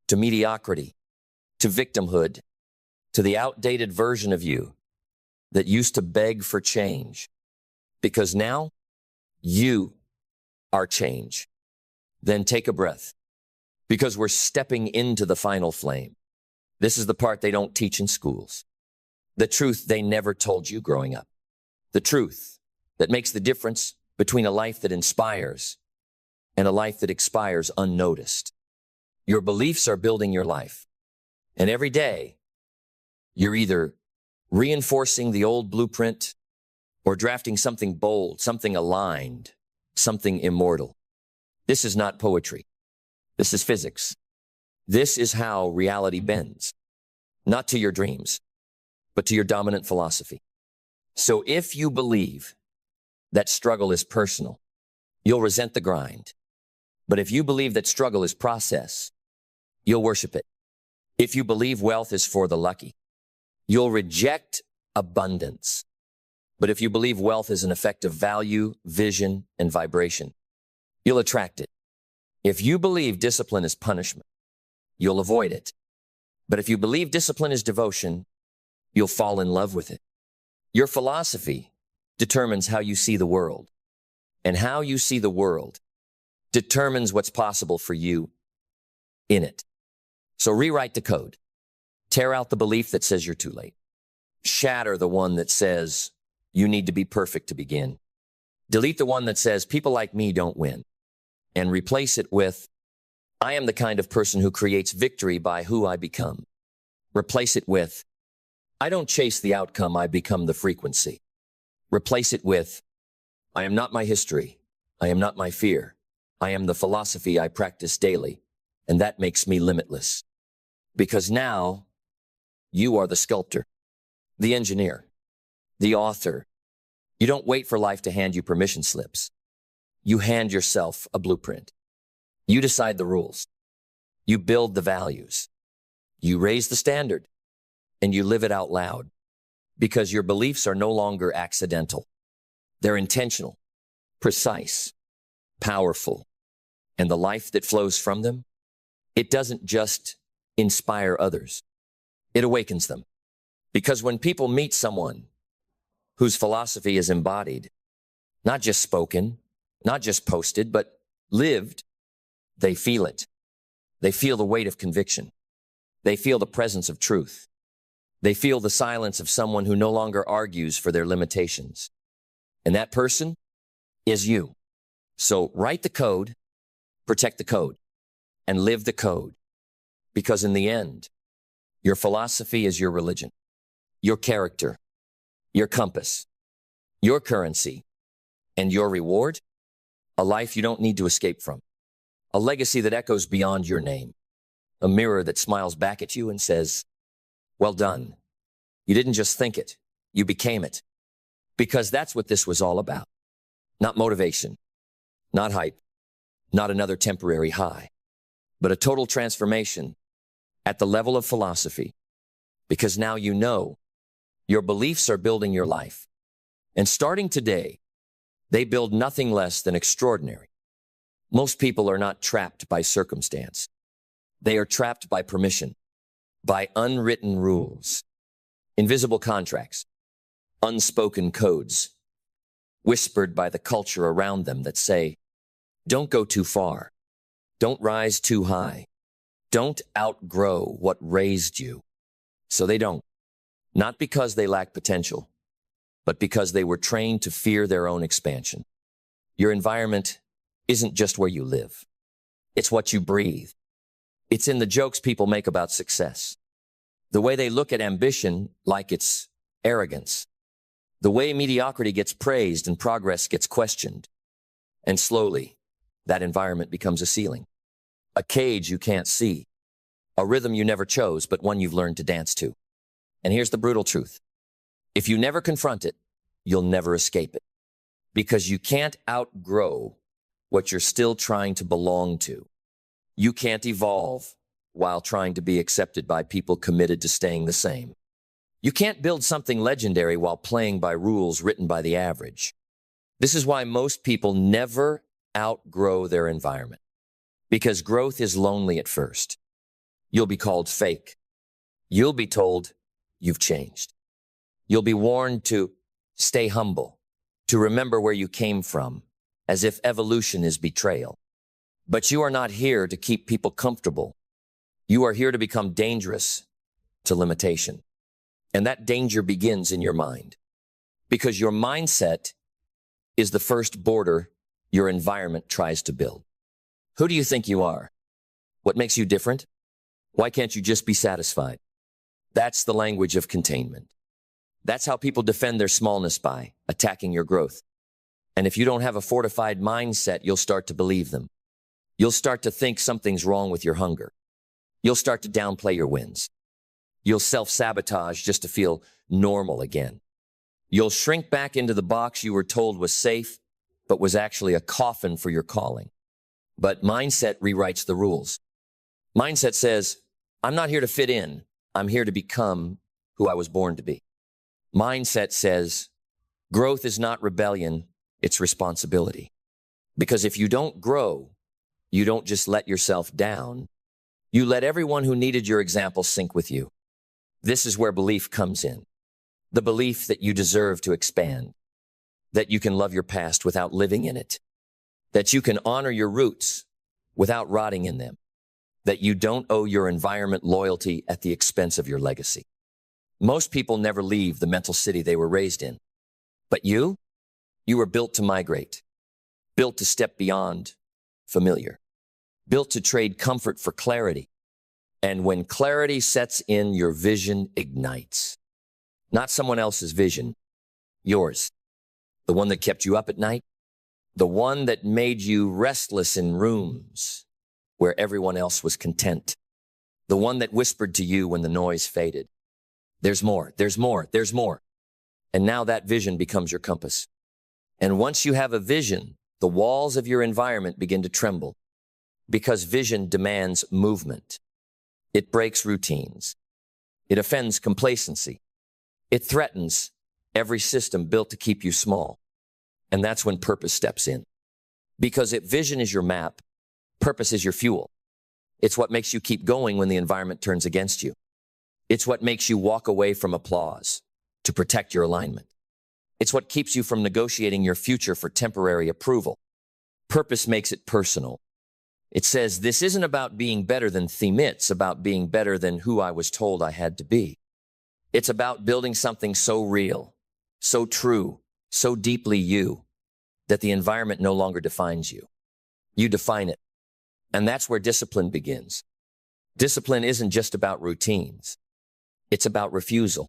to mediocrity, to victimhood, to the outdated version of you that used to beg for change. Because now you are change. Then take a breath, because we're stepping into the final flame. This is the part they don't teach in schools. The truth they never told you growing up. The truth that makes the difference between a life that inspires and a life that expires unnoticed. Your beliefs are building your life. And every day, you're either reinforcing the old blueprint or drafting something bold, something aligned, something immortal. This is not poetry. This is physics. This is how reality bends. Not to your dreams, but to your dominant philosophy. So if you believe that struggle is personal, you'll resent the grind. But if you believe that struggle is process, you'll worship it. If you believe wealth is for the lucky, you'll reject abundance. But if you believe wealth is an effect of value, vision, and vibration, you'll attract it. If you believe discipline is punishment, you'll avoid it. But if you believe discipline is devotion, you'll fall in love with it. Your philosophy determines how you see the world. And how you see the world determines what's possible for you in it. So rewrite the code. Tear out the belief that says you're too late. Shatter the one that says you need to be perfect to begin. Delete the one that says people like me don't win. And replace it with, I am the kind of person who creates victory by who I become. Replace it with, I don't chase the outcome, I become the frequency. Replace it with, I am not my history. I am not my fear. I am the philosophy I practice daily. And that makes me limitless. Because now, you are the sculptor, the engineer, the author. You don't wait for life to hand you permission slips. You hand yourself a blueprint. You decide the rules. You build the values. You raise the standard. And you live it out loud. Because your beliefs are no longer accidental. They're intentional, precise, powerful. And the life that flows from them, it doesn't just inspire others. It awakens them. Because when people meet someone whose philosophy is embodied, not just spoken, not just posted, but lived, they feel it. They feel the weight of conviction. They feel the presence of truth. They feel the silence of someone who no longer argues for their limitations. And that person is you. So write the code, protect the code, and live the code. Because in the end, your philosophy is your religion, your character, your compass, your currency, and your reward, a life you don't need to escape from, a legacy that echoes beyond your name, a mirror that smiles back at you and says, well done. You didn't just think it, you became it. Because that's what this was all about. Not motivation, not hype, not another temporary high, but a total transformation at the level of philosophy. Because now you know your beliefs are building your life. And starting today, they build nothing less than extraordinary. Most people are not trapped by circumstance. They are trapped by permission, by unwritten rules, invisible contracts, unspoken codes, whispered by the culture around them that say, don't go too far, don't rise too high, don't outgrow what raised you. So they don't, not because they lack potential, but because they were trained to fear their own expansion. Your environment isn't just where you live. It's what you breathe. It's in the jokes people make about success. The way they look at ambition like it's arrogance. The way mediocrity gets praised and progress gets questioned. And slowly, that environment becomes a ceiling. A cage you can't see. A rhythm you never chose, but one you've learned to dance to. And here's the brutal truth. If you never confront it, you'll never escape it. Because you can't outgrow what you're still trying to belong to. You can't evolve while trying to be accepted by people committed to staying the same. You can't build something legendary while playing by rules written by the average. This is why most people never outgrow their environment. Because growth is lonely at first. You'll be called fake. You'll be told you've changed. You'll be warned to stay humble, to remember where you came from, as if evolution is betrayal. But you are not here to keep people comfortable. You are here to become dangerous to limitation. And that danger begins in your mind. Because your mindset is the first border your environment tries to build. Who do you think you are? What makes you different? Why can't you just be satisfied? That's the language of containment. That's how people defend their smallness, by attacking your growth. And if you don't have a fortified mindset, you'll start to believe them. You'll start to think something's wrong with your hunger. You'll start to downplay your wins. You'll self-sabotage just to feel normal again. You'll shrink back into the box you were told was safe, but was actually a coffin for your calling. But mindset rewrites the rules. Mindset says, I'm not here to fit in. I'm here to become who I was born to be. Mindset says, growth is not rebellion, it's responsibility. Because if you don't grow, you don't just let yourself down. You let everyone who needed your example sink with you. This is where belief comes in. The belief that you deserve to expand, that you can love your past without living in it, that you can honor your roots without rotting in them, that you don't owe your environment loyalty at the expense of your legacy. Most people never leave the mental city they were raised in. But you were built to migrate, built to step beyond familiar, built to trade comfort for clarity. And when clarity sets in, your vision ignites. Not someone else's vision, yours. The one that kept you up at night, the one that made you restless in rooms where everyone else was content, the one that whispered to you when the noise faded. There's more, there's more, there's more. And now that vision becomes your compass. And once you have a vision, the walls of your environment begin to tremble because vision demands movement. It breaks routines. It offends complacency. It threatens every system built to keep you small. And that's when purpose steps in. Because if vision is your map, purpose is your fuel. It's what makes you keep going when the environment turns against you. It's what makes you walk away from applause to protect your alignment. It's what keeps you from negotiating your future for temporary approval. Purpose makes it personal. It says, this isn't about being better than Theme, it's about being better than who I was told I had to be. It's about building something so real, so true, so deeply you, that the environment no longer defines you. You define it. And that's where discipline begins. Discipline isn't just about routines. It's about refusal.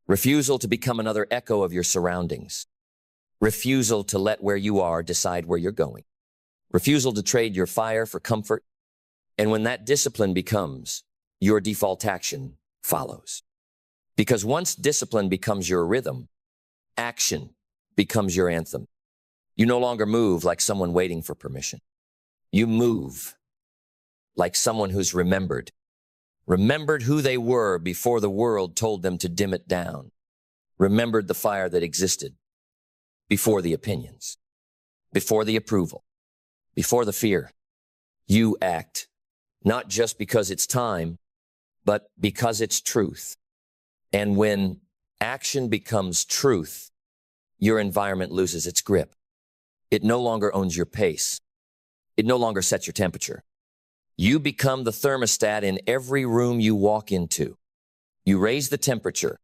Refusal to become another echo of your surroundings. Refusal to let where you are decide where you're going. Refusal to trade your fire for comfort. And when that discipline becomes your default action follows. Because once discipline becomes your rhythm, action becomes your anthem. You no longer move like someone waiting for permission. You move like someone who's remembered who they were before the world told them to dim it down, remembered the fire that existed before the opinions, before the approval, before the fear. You act, not just because it's time, but because it's truth. And when action becomes truth, your environment loses its grip. It no longer owns your pace. It no longer sets your temperature. You become the thermostat in every room you walk into. You raise the temperature.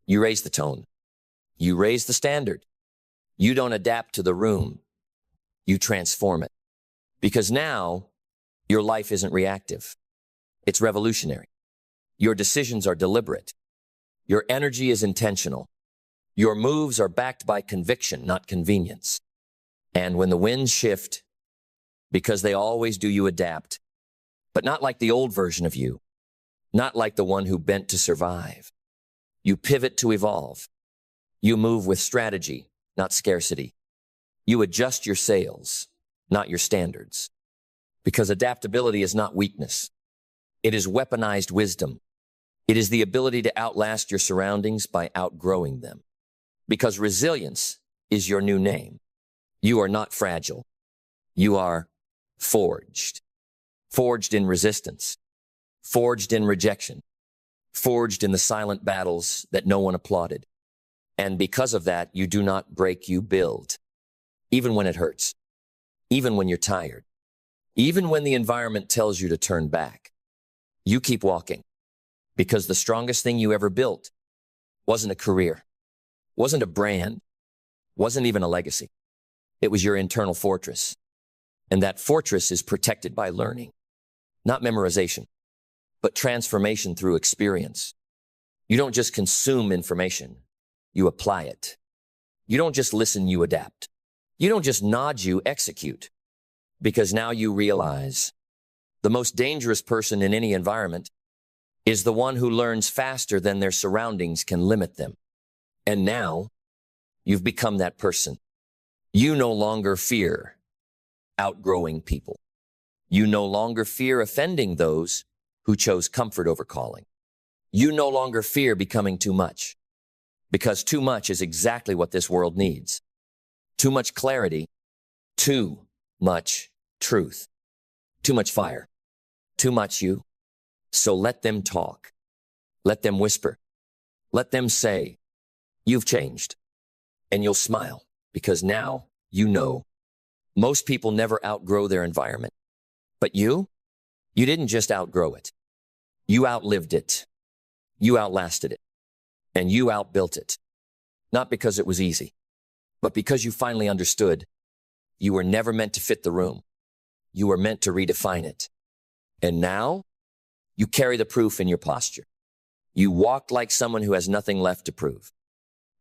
You raise the tone. You raise the standard. You don't adapt to the room. You transform it. Because now, your life isn't reactive. It's revolutionary. Your decisions are deliberate. Your energy is intentional. Your moves are backed by conviction, not convenience. And when the winds shift, because they always do, you adapt. But not like the old version of you, not like the one who bent to survive. You pivot to evolve. You move with strategy, not scarcity. You adjust your sails, not your standards. Because adaptability is not weakness. It is weaponized wisdom. It is the ability to outlast your surroundings by outgrowing them. Because resilience is your new name. You are not fragile. You are forged. Forged in resistance. Forged in rejection. Forged in the silent battles that no one applauded. And because of that, you do not break, you build. Even when it hurts. Even when you're tired. Even when the environment tells you to turn back. You keep walking. Because the strongest thing you ever built wasn't a career. Wasn't a brand. Wasn't even a legacy. It was your internal fortress. And that fortress is protected by learning. Not memorization, but transformation through experience. You don't just consume information, you apply it. You don't just listen, you adapt. You don't just nod, you execute. Because now you realize the most dangerous person in any environment is the one who learns faster than their surroundings can limit them. And now you've become that person. You no longer fear outgrowing people. You no longer fear offending those who chose comfort over calling. You no longer fear becoming too much, because too much is exactly what this world needs. Too much clarity, too much truth, too much fire, too much you. So let them talk. Let them whisper. Let them say, you've changed. And you'll smile, because now you know. Most people never outgrow their environment. But you didn't just outgrow it. You outlived it. You outlasted it. And you outbuilt it. Not because it was easy, but because you finally understood you were never meant to fit the room. You were meant to redefine it. And now you carry the proof in your posture. You walk like someone who has nothing left to prove,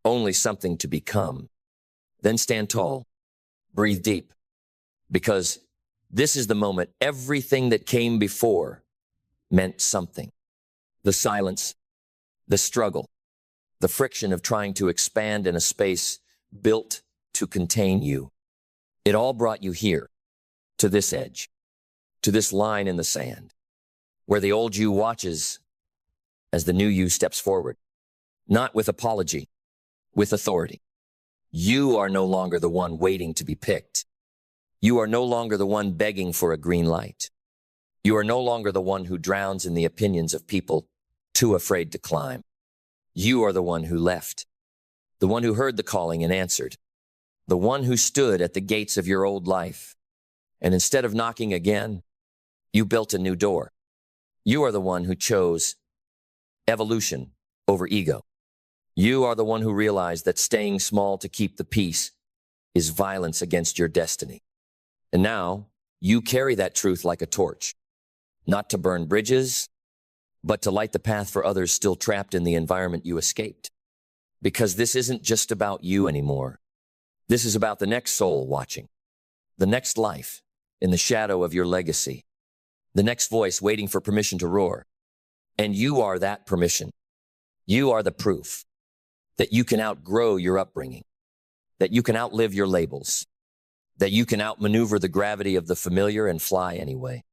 only something to become. Then stand tall, breathe deep, because this is the moment everything that came before meant something. The silence, the struggle, the friction of trying to expand in a space built to contain you. It all brought you here, to this edge, to this line in the sand, where the old you watches as the new you steps forward, not with apology, with authority. You are no longer the one waiting to be picked. You are no longer the one begging for a green light. You are no longer the one who drowns in the opinions of people too afraid to climb. You are the one who left, the one who heard the calling and answered, the one who stood at the gates of your old life. And instead of knocking again, you built a new door. You are the one who chose evolution over ego. You are the one who realized that staying small to keep the peace is violence against your destiny. And now you carry that truth like a torch, not to burn bridges, but to light the path for others still trapped in the environment you escaped. Because this isn't just about you anymore. This is about the next soul watching, the next life in the shadow of your legacy, the next voice waiting for permission to roar. And you are that permission. You are the proof that you can outgrow your upbringing, that you can outlive your labels, that you can outmaneuver the gravity of the familiar and fly anyway.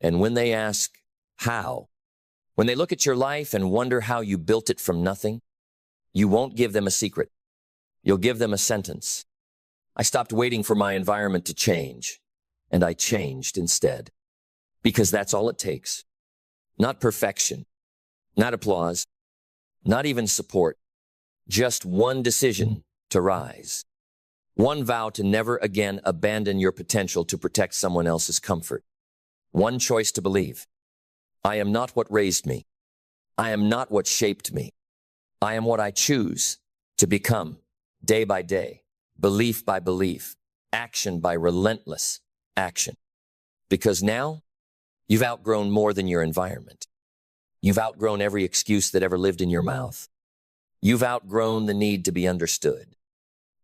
And when they ask, how? When they look at your life and wonder how you built it from nothing, you won't give them a secret. You'll give them a sentence. I stopped waiting for my environment to change, and I changed instead. Because that's all it takes. Not perfection, not applause, not even support. Just one decision to rise. One vow to never again abandon your potential to protect someone else's comfort. One choice to believe. I am not what raised me. I am not what shaped me. I am what I choose to become day by day, belief by belief, action by relentless action. Because now you've outgrown more than your environment. You've outgrown every excuse that ever lived in your mouth. You've outgrown the need to be understood.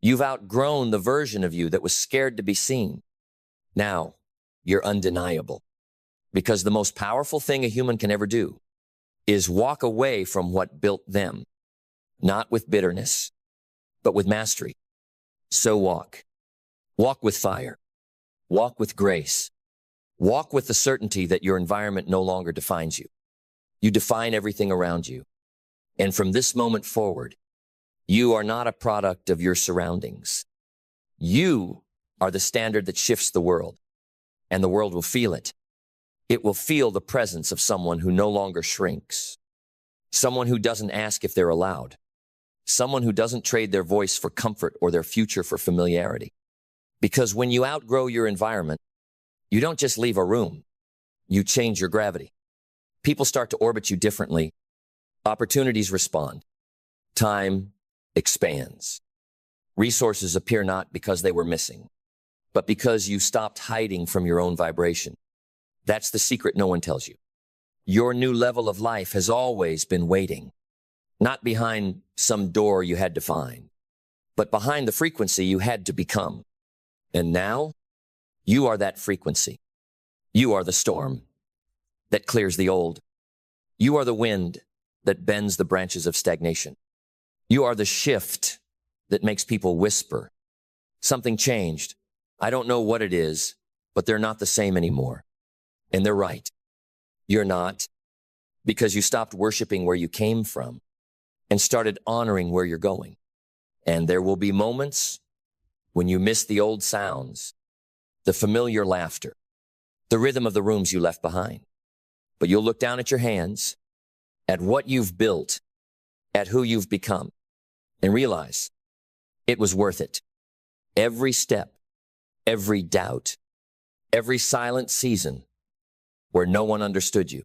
You've outgrown the version of you that was scared to be seen. Now you're undeniable. Because the most powerful thing a human can ever do is walk away from what built them, not with bitterness, but with mastery. So walk. Walk with fire. Walk with grace. Walk with the certainty that your environment no longer defines you. You define everything around you. And from this moment forward, you are not a product of your surroundings. You are the standard that shifts the world, and the world will feel it. It will feel the presence of someone who no longer shrinks, someone who doesn't ask if they're allowed, someone who doesn't trade their voice for comfort or their future for familiarity. Because when you outgrow your environment, you don't just leave a room, you change your gravity. People start to orbit you differently. Opportunities respond. Time expands. Resources appear not because they were missing, but because you stopped hiding from your own vibration. That's the secret no one tells you. Your new level of life has always been waiting, not behind some door you had to find, but behind the frequency you had to become. And now, you are that frequency. You are the storm that clears the old. You are the wind that bends the branches of stagnation. You are the shift that makes people whisper. Something changed. I don't know what it is, but they're not the same anymore. And they're right. You're not, because you stopped worshiping where you came from and started honoring where you're going. And there will be moments when you miss the old sounds, the familiar laughter, the rhythm of the rooms you left behind. But you'll look down at your hands, at what you've built, at who you've become, and realize it was worth it. Every step, every doubt, every silent season where no one understood you.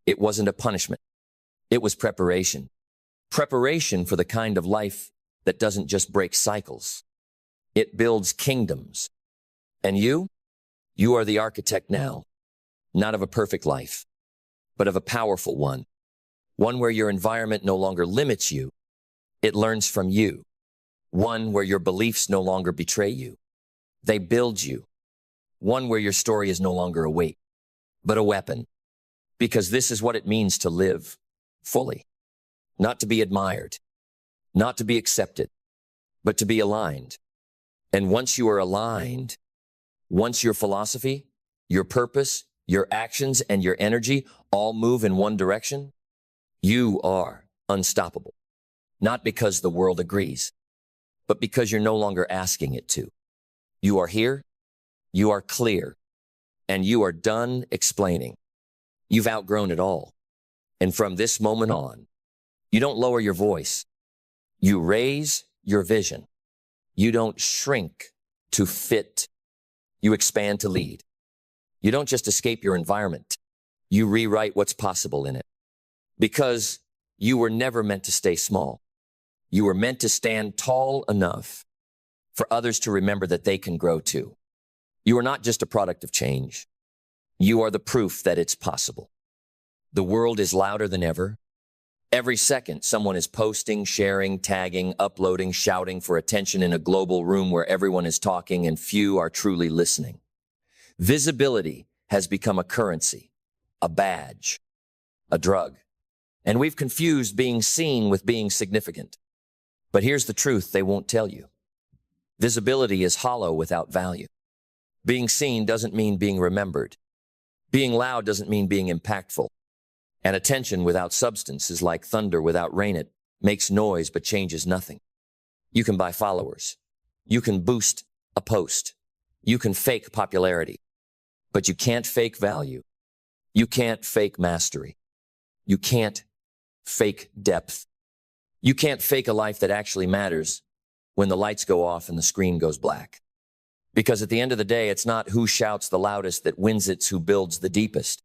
It wasn't a punishment. It was preparation. Preparation for the kind of life that doesn't just break cycles. It builds kingdoms. And you are the architect now, not of a perfect life, but of a powerful one. One where your environment no longer limits you. It learns from you. One where your beliefs no longer betray you. They build you. One where your story is no longer a weight, but a weapon. Because this is what it means to live fully. Not to be admired, not to be accepted, but to be aligned. And once you are aligned, once your philosophy, your purpose, your actions, and your energy all move in one direction, you are unstoppable. Not because the world agrees, but because you're no longer asking it to. You are here, you are clear, and you are done explaining. You've outgrown it all. And from this moment on, you don't lower your voice. You raise your vision. You don't shrink to fit. You expand to lead. You don't just escape your environment. You rewrite what's possible in it. Because You were never meant to stay small. You were meant to stand tall enough for others to remember that they can grow too. You are not just a product of change. You are the proof that it's possible. The world is louder than ever. Every second, someone is posting, sharing, tagging, uploading, shouting for attention in a global room where everyone is talking and few are truly listening. Visibility has become a currency, a badge, a drug. And we've confused being seen with being significant. But here's the truth they won't tell you. Visibility is hollow without value. Being seen doesn't mean being remembered. Being loud doesn't mean being impactful. And attention without substance is like thunder without rain. It makes noise but changes nothing. You can buy followers. You can boost a post. You can fake popularity. But you can't fake value. You can't fake mastery. You can't fake depth. You can't fake a life that actually matters when the lights go off and the screen goes black. Because at the end of the day, it's not who shouts the loudest that wins, it's who builds the deepest.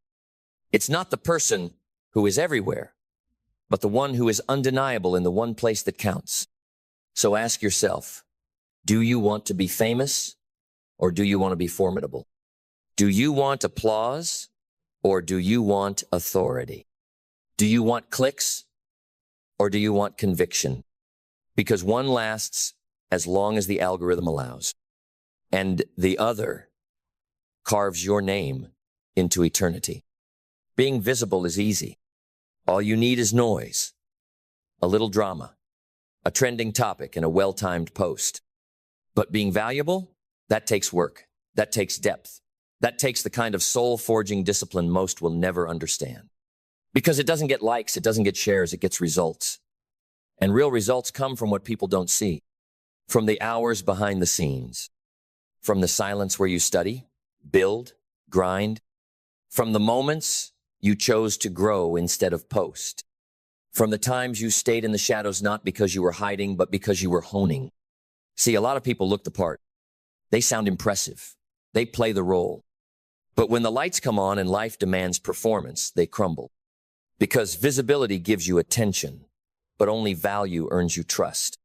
It's not the person who is everywhere, but the one who is undeniable in the one place that counts. So ask yourself, do you want to be famous or do you want to be formidable? Do you want applause or do you want authority? Do you want clicks or do you want conviction? Because one lasts as long as the algorithm allows, and the other carves your name into eternity. Being visible is easy. All you need is noise, a little drama, a trending topic, and a well-timed post. But being valuable, that takes work. That takes depth. That takes the kind of soul-forging discipline most will never understand. Because it doesn't get likes, it doesn't get shares, it gets results. And real results come from what people don't see. From the hours behind the scenes. From the silence where you study, build, grind. From the moments you chose to grow instead of post. From the times you stayed in the shadows not because you were hiding, but because you were honing. See, a lot of people look the part. They sound impressive. They play the role. But when the lights come on and life demands performance, they crumble. Because visibility gives you attention, but only value earns you trust.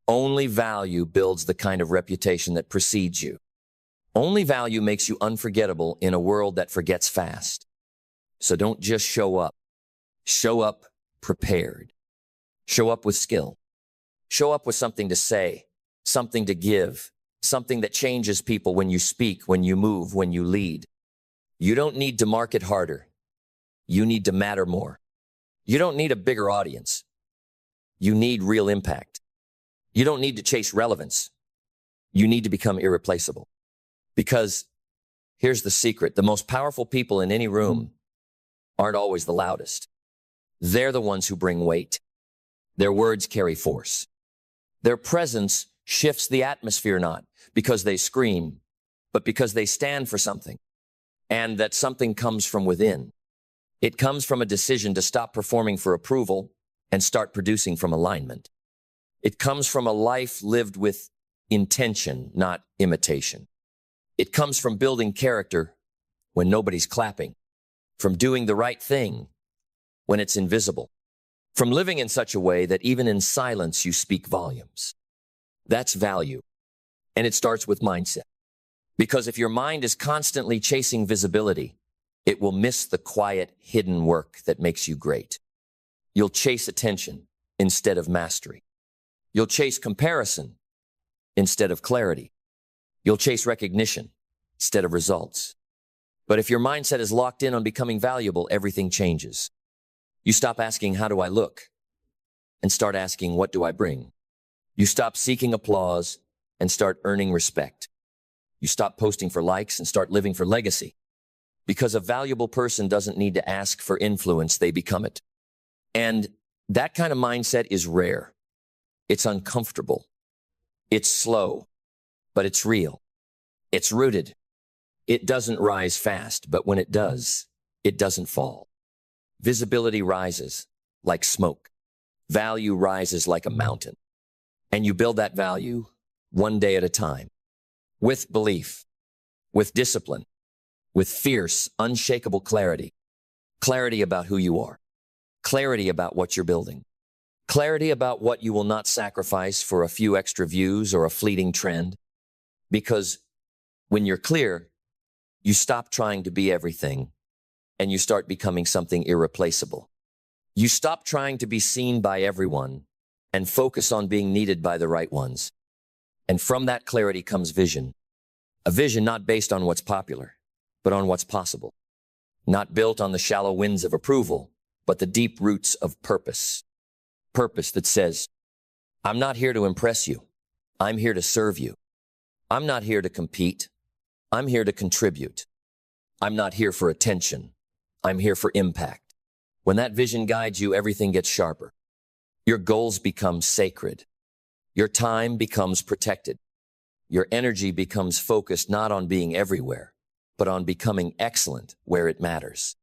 Only value builds the kind of reputation that precedes you. Only value makes you unforgettable in a world that forgets fast. So don't just show up. Show up prepared. Show up with skill. Show up with something to say, something to give, something that changes people when you speak, when you move, when you lead. You don't need to market harder. You need to matter more. You don't need a bigger audience. You need real impact. You don't need to chase relevance. You need to become irreplaceable. Because here's the secret. The most powerful people in any room aren't always the loudest. They're the ones who bring weight. Their words carry force. Their presence shifts the atmosphere not because they scream, but because they stand for something. And that something comes from within. It comes from a decision to stop performing for approval and start producing from alignment. It comes from a life lived with intention, not imitation. It comes from building character when nobody's clapping, from doing the right thing when it's invisible, from living in such a way that even in silence you speak volumes. That's value. And it starts with mindset. Because if your mind is constantly chasing visibility, it will miss the quiet, hidden work that makes you great. You'll chase attention instead of mastery. You'll chase comparison instead of clarity. You'll chase recognition instead of results. But if your mindset is locked in on becoming valuable, everything changes. You stop asking, how do I look? And start asking, what do I bring? You stop seeking applause and start earning respect. You stop posting for likes and start living for legacy. Because a valuable person doesn't need to ask for influence, they become it. And that kind of mindset is rare. It's uncomfortable. It's slow, but it's real. It's rooted. It doesn't rise fast, but when it does, it doesn't fall. Visibility rises like smoke. Value rises like a mountain. And you build that value one day at a time. With belief, with discipline, with fierce, unshakable clarity. Clarity about who you are. clarity about what you're building, clarity about what you will not sacrifice for a few extra views or a fleeting trend. Because when you're clear, you stop trying to be everything and you start becoming something irreplaceable. You stop trying to be seen by everyone and focus on being needed by the right ones. And from that clarity comes vision. A vision not based on what's popular, but on what's possible. Not built on the shallow winds of approval, but the deep roots of purpose. Purpose that says, I'm not here to impress you. I'm here to serve you. I'm not here to compete. I'm here to contribute. I'm not here for attention. I'm here for impact. When that vision guides you, everything gets sharper. Your goals become sacred. Your time becomes protected. Your energy becomes focused not on being everywhere, but on becoming excellent where it matters.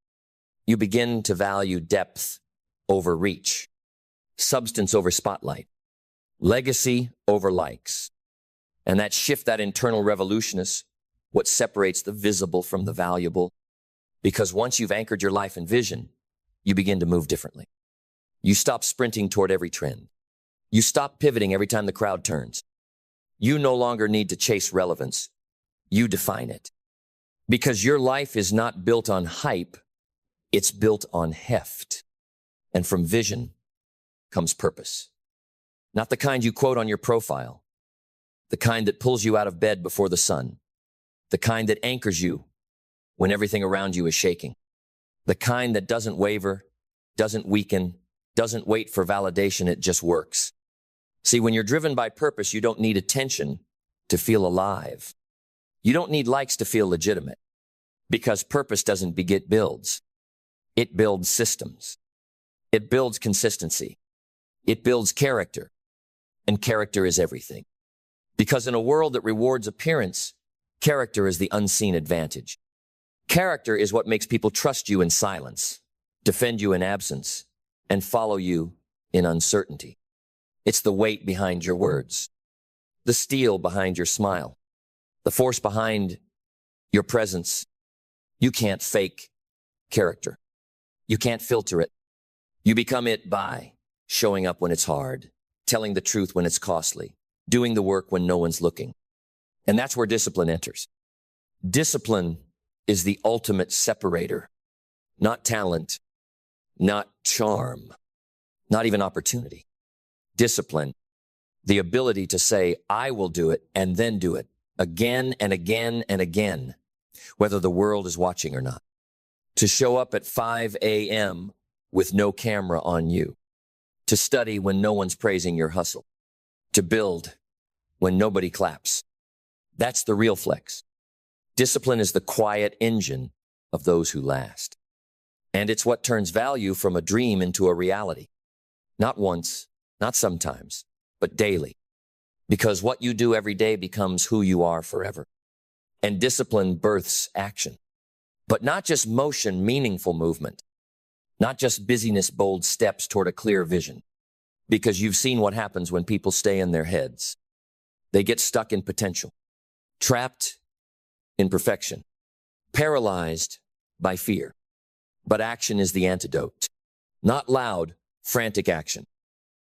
You begin to value depth over reach, substance over spotlight, legacy over likes. And that shift, that internal revolution is what separates the visible from the valuable. Because once you've anchored your life in vision, you begin to move differently. You stop sprinting toward every trend. You stop pivoting every time the crowd turns. You no longer need to chase relevance. You define it. Because your life is not built on hype, it's built on heft. And from vision comes purpose. Not the kind you quote on your profile, the kind that pulls you out of bed before the sun, the kind that anchors you when everything around you is shaking, the kind that doesn't waver, doesn't weaken, doesn't wait for validation, it just works. See, when you're driven by purpose, you don't need attention to feel alive. You don't need likes to feel legitimate, because purpose doesn't beget builds. It builds systems. It builds consistency. It builds character. And character is everything. Because in a world that rewards appearance, character is the unseen advantage. Character is what makes people trust you in silence, defend you in absence, and follow you in uncertainty. It's the weight behind your words, the steel behind your smile, the force behind your presence. You can't fake character. You can't filter it. You become it by showing up when it's hard, telling the truth when it's costly, doing the work when no one's looking. And that's where discipline enters. Discipline is the ultimate separator, not talent, not charm, not even opportunity. Discipline, the ability to say, I will do it, and then do it again and again and again, whether the world is watching or not. To show up at 5 a.m. with no camera on you. To study when no one's praising your hustle. To build when nobody claps. That's the real flex. Discipline is the quiet engine of those who last. And it's what turns value from a dream into a reality. Not once, not sometimes, but daily. Because what you do every day becomes who you are forever. And discipline births action. But not just motion, meaningful movement. Not just busyness, bold steps toward a clear vision. Because you've seen what happens when people stay in their heads. They get stuck in potential, trapped in perfection, paralyzed by fear. But action is the antidote. Not loud, frantic action.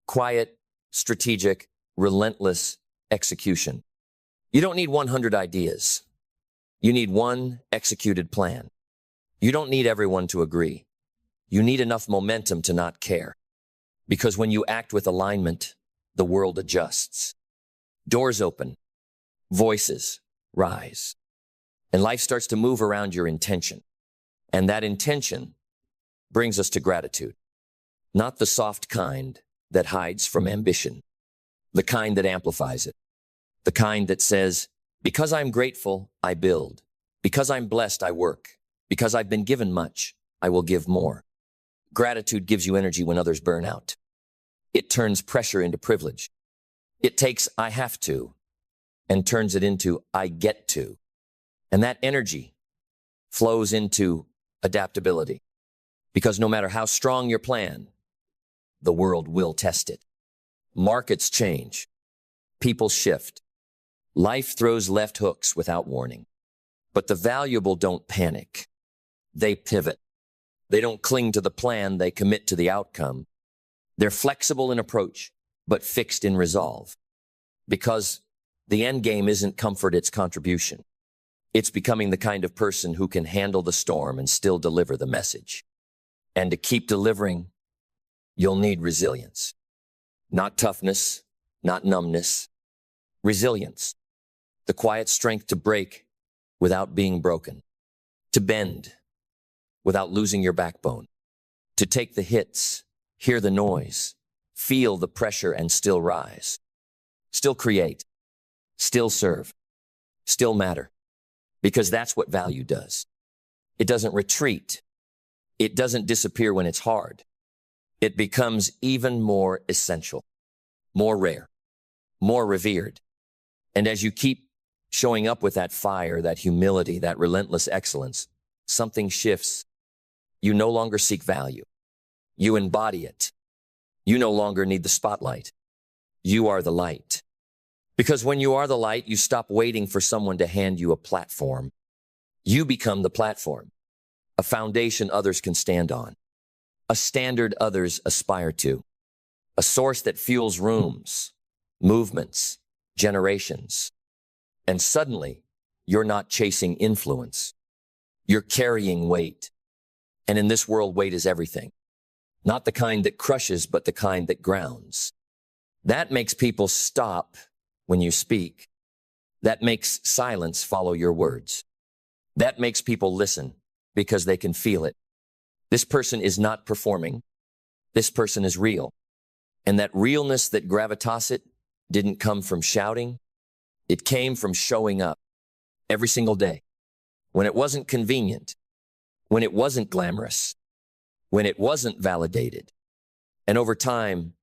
Quiet, strategic, relentless execution. You don't need 100 ideas. You need one executed plan. You don't need everyone to agree. You need enough momentum to not care. Because when you act with alignment, the world adjusts. Doors open, voices rise, and life starts to move around your intention. And that intention brings us to gratitude. Not the soft kind that hides from ambition, the kind that amplifies it, the kind that says, because I'm grateful, I build. Because I'm blessed, I work. Because I've been given much, I will give more. Gratitude gives you energy when others burn out. It turns pressure into privilege. It takes I have to and turns it into I get to. And that energy flows into adaptability. Because no matter how strong your plan, the world will test it. Markets change. People shift. Life throws left hooks without warning. But the valuable don't panic. They pivot. They don't cling to the plan, they commit to the outcome. They're flexible in approach, but fixed in resolve. Because the end game isn't comfort, it's contribution. It's becoming the kind of person who can handle the storm and still deliver the message. And to keep delivering, you'll need resilience. Not toughness, not numbness. Resilience. The quiet strength to break without being broken. To bend without losing your backbone. To take the hits, hear the noise, feel the pressure and still rise. Still create. Still serve. Still matter. Because that's what value does. It doesn't retreat. It doesn't disappear when it's hard. It becomes even more essential, more rare, more revered. And as you keep showing up with that fire, that humility, that relentless excellence, something shifts. You no longer seek value. You embody it. You no longer need the spotlight. You are the light. Because when you are the light, you stop waiting for someone to hand you a platform. You become the platform, a foundation others can stand on, a standard others aspire to, a source that fuels rooms, movements, generations. And suddenly, you're not chasing influence. You're carrying weight. And in this world, weight is everything. Not the kind that crushes, but the kind that grounds. That makes people stop when you speak. That makes silence follow your words. That makes people listen because they can feel it. This person is not performing. This person is real. And that realness, that gravitas, it didn't come from shouting. It came from showing up every single day. When it wasn't convenient, when it wasn't glamorous, when it wasn't validated. And over time,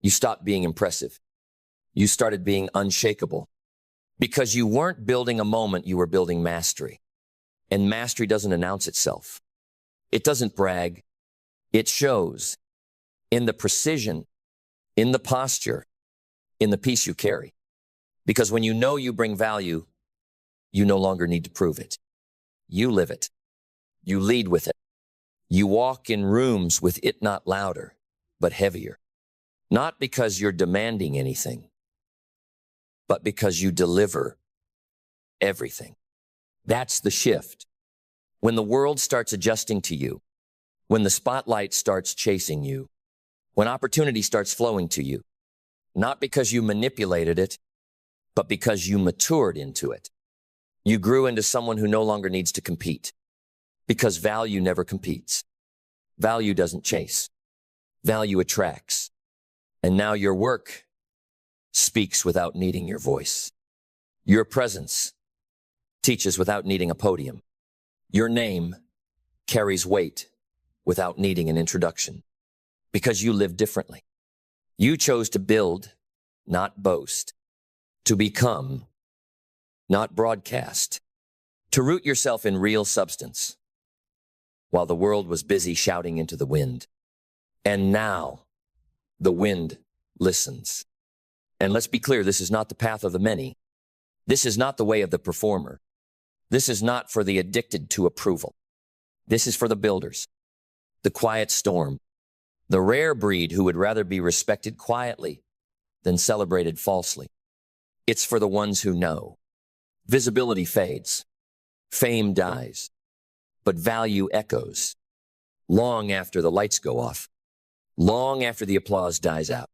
you stopped being impressive. You started being unshakable. Because you weren't building a moment, you were building mastery. And mastery doesn't announce itself. It doesn't brag. It shows in the precision, in the posture, in the peace you carry. Because when you know you bring value, you no longer need to prove it. You live it. You lead with it. You walk in rooms with it not louder, but heavier. Not because you're demanding anything, but because you deliver everything. That's the shift. When the world starts adjusting to you, when the spotlight starts chasing you, when opportunity starts flowing to you, not because you manipulated it, but because you matured into it. You grew into someone who no longer needs to compete, because value never competes. Value doesn't chase. Value attracts. And now your work speaks without needing your voice. Your presence teaches without needing a podium. Your name carries weight without needing an introduction, because you live differently. You chose to build, not boast, to become, not broadcast, to root yourself in real substance, while the world was busy shouting into the wind. And now the wind listens. And let's be clear, this is not the path of the many. This is not the way of the performer. This is not for the addicted to approval. This is for the builders, the quiet storm, the rare breed who would rather be respected quietly than celebrated falsely. It's for the ones who know. Visibility fades. Fame dies. But value echoes. Long after the lights go off. Long after the applause dies out.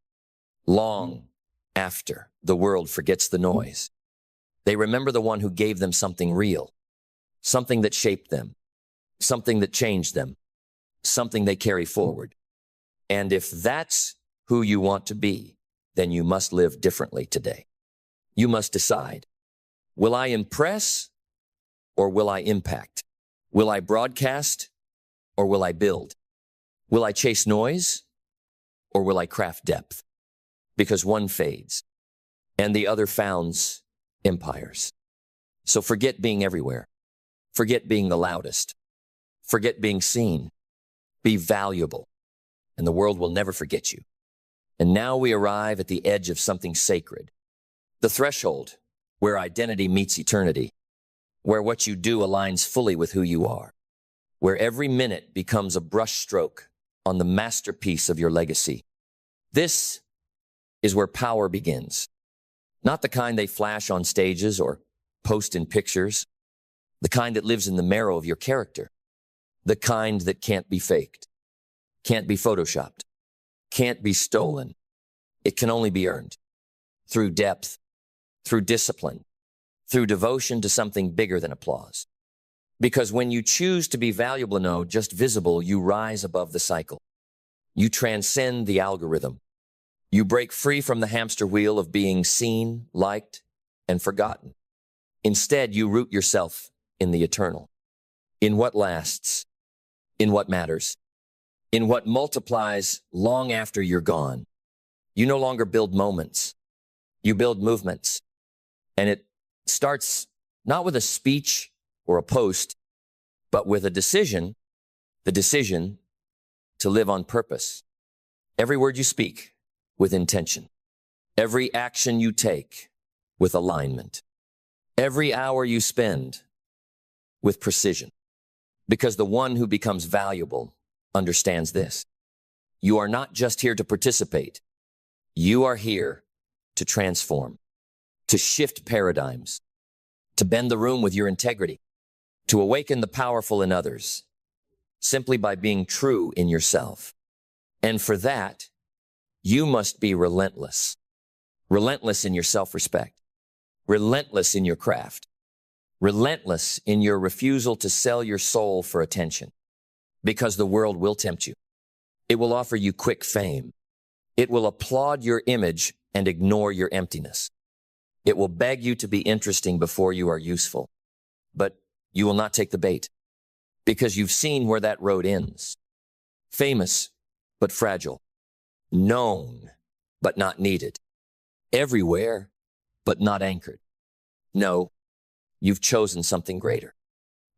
Long after the world forgets the noise. They remember the one who gave them something real. Something that shaped them. Something that changed them. Something they carry forward. And if that's who you want to be, then you must live differently today. You must decide, will I impress or will I impact? Will I broadcast or will I build? Will I chase noise or will I craft depth? Because one fades and the other founds empires. So forget being everywhere. Forget being the loudest. Forget being seen. Be valuable, and the world will never forget you. And now we arrive at the edge of something sacred. The threshold where identity meets eternity, where what you do aligns fully with who you are. where every minute becomes a brushstroke on the masterpiece of your legacy. This is where power begins. Not the kind they flash on stages or post in pictures, the kind that lives in the marrow of your character, the kind that can't be faked, can't be photoshopped, can't be stolen. It can only be earned through depth, through discipline, through devotion to something bigger than applause. Because when you choose to be valuable, no, just visible, you rise above the cycle. You transcend the algorithm. You break free from the hamster wheel of being seen, liked, and forgotten. Instead, you root yourself in the eternal, in what lasts, in what matters, in what multiplies long after you're gone. You no longer build moments. You build movements. And it starts not with a speech or a post, but with a decision, the decision to live on purpose. Every word you speak with intention. Every action you take with alignment. Every hour you spend with precision. Because the one who becomes valuable understands this. You are not just here to participate. You are here to transform, to shift paradigms, to bend the room with your integrity, to awaken the powerful in others, simply by being true in yourself. And for that, you must be relentless. Relentless in your self-respect. Relentless in your craft. Relentless in your refusal to sell your soul for attention. Because the world will tempt you. It will offer you quick fame. It will applaud your image and ignore your emptiness. It will beg you to be interesting before you are useful. But you will not take the bait. Because you've seen where that road ends. Famous, but fragile. Known, but not needed. Everywhere, but not anchored. No, you've chosen something greater.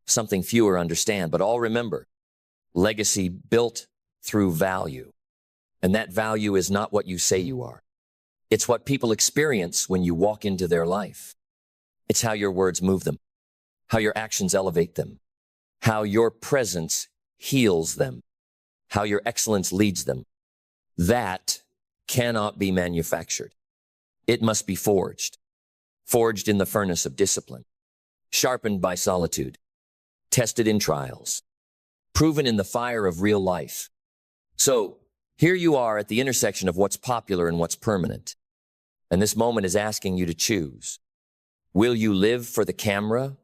Something fewer understand, but all remember. Legacy built through value. And that value is not what you say you are. It's what people experience when you walk into their life. It's how your words move them, how your actions elevate them, how your presence heals them, how your excellence leads them. That cannot be manufactured. It must be forged. Forged in the furnace of discipline, sharpened by solitude, tested in trials, proven in the fire of real life. So, here you are at the intersection of what's popular and what's permanent. And this moment is asking you to choose. Will you live for the camera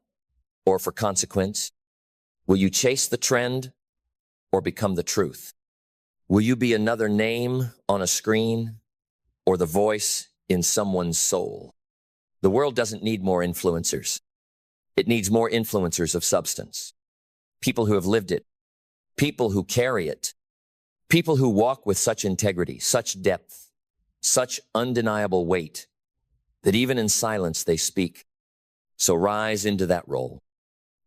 or for consequence? Will you chase the trend or become the truth? Will you be another name on a screen or the voice in someone's soul? The world doesn't need more influencers. It needs more influencers of substance. People who have lived it. People who carry it. People who walk with such integrity, such depth, such undeniable weight, that even in silence they speak. So rise into that role.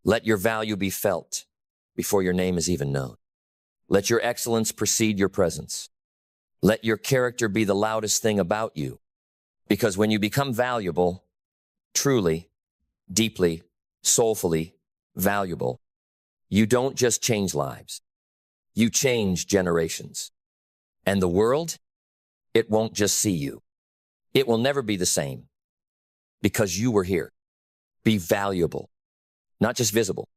Let your value be felt before your name is even known. Let your excellence precede your presence. Let your character be the loudest thing about you. Because when you become valuable, truly, deeply, soulfully valuable, you don't just change lives. You change generations. And the world, it won't just see you. It will never be the same. Because you were here. Be valuable, not just visible.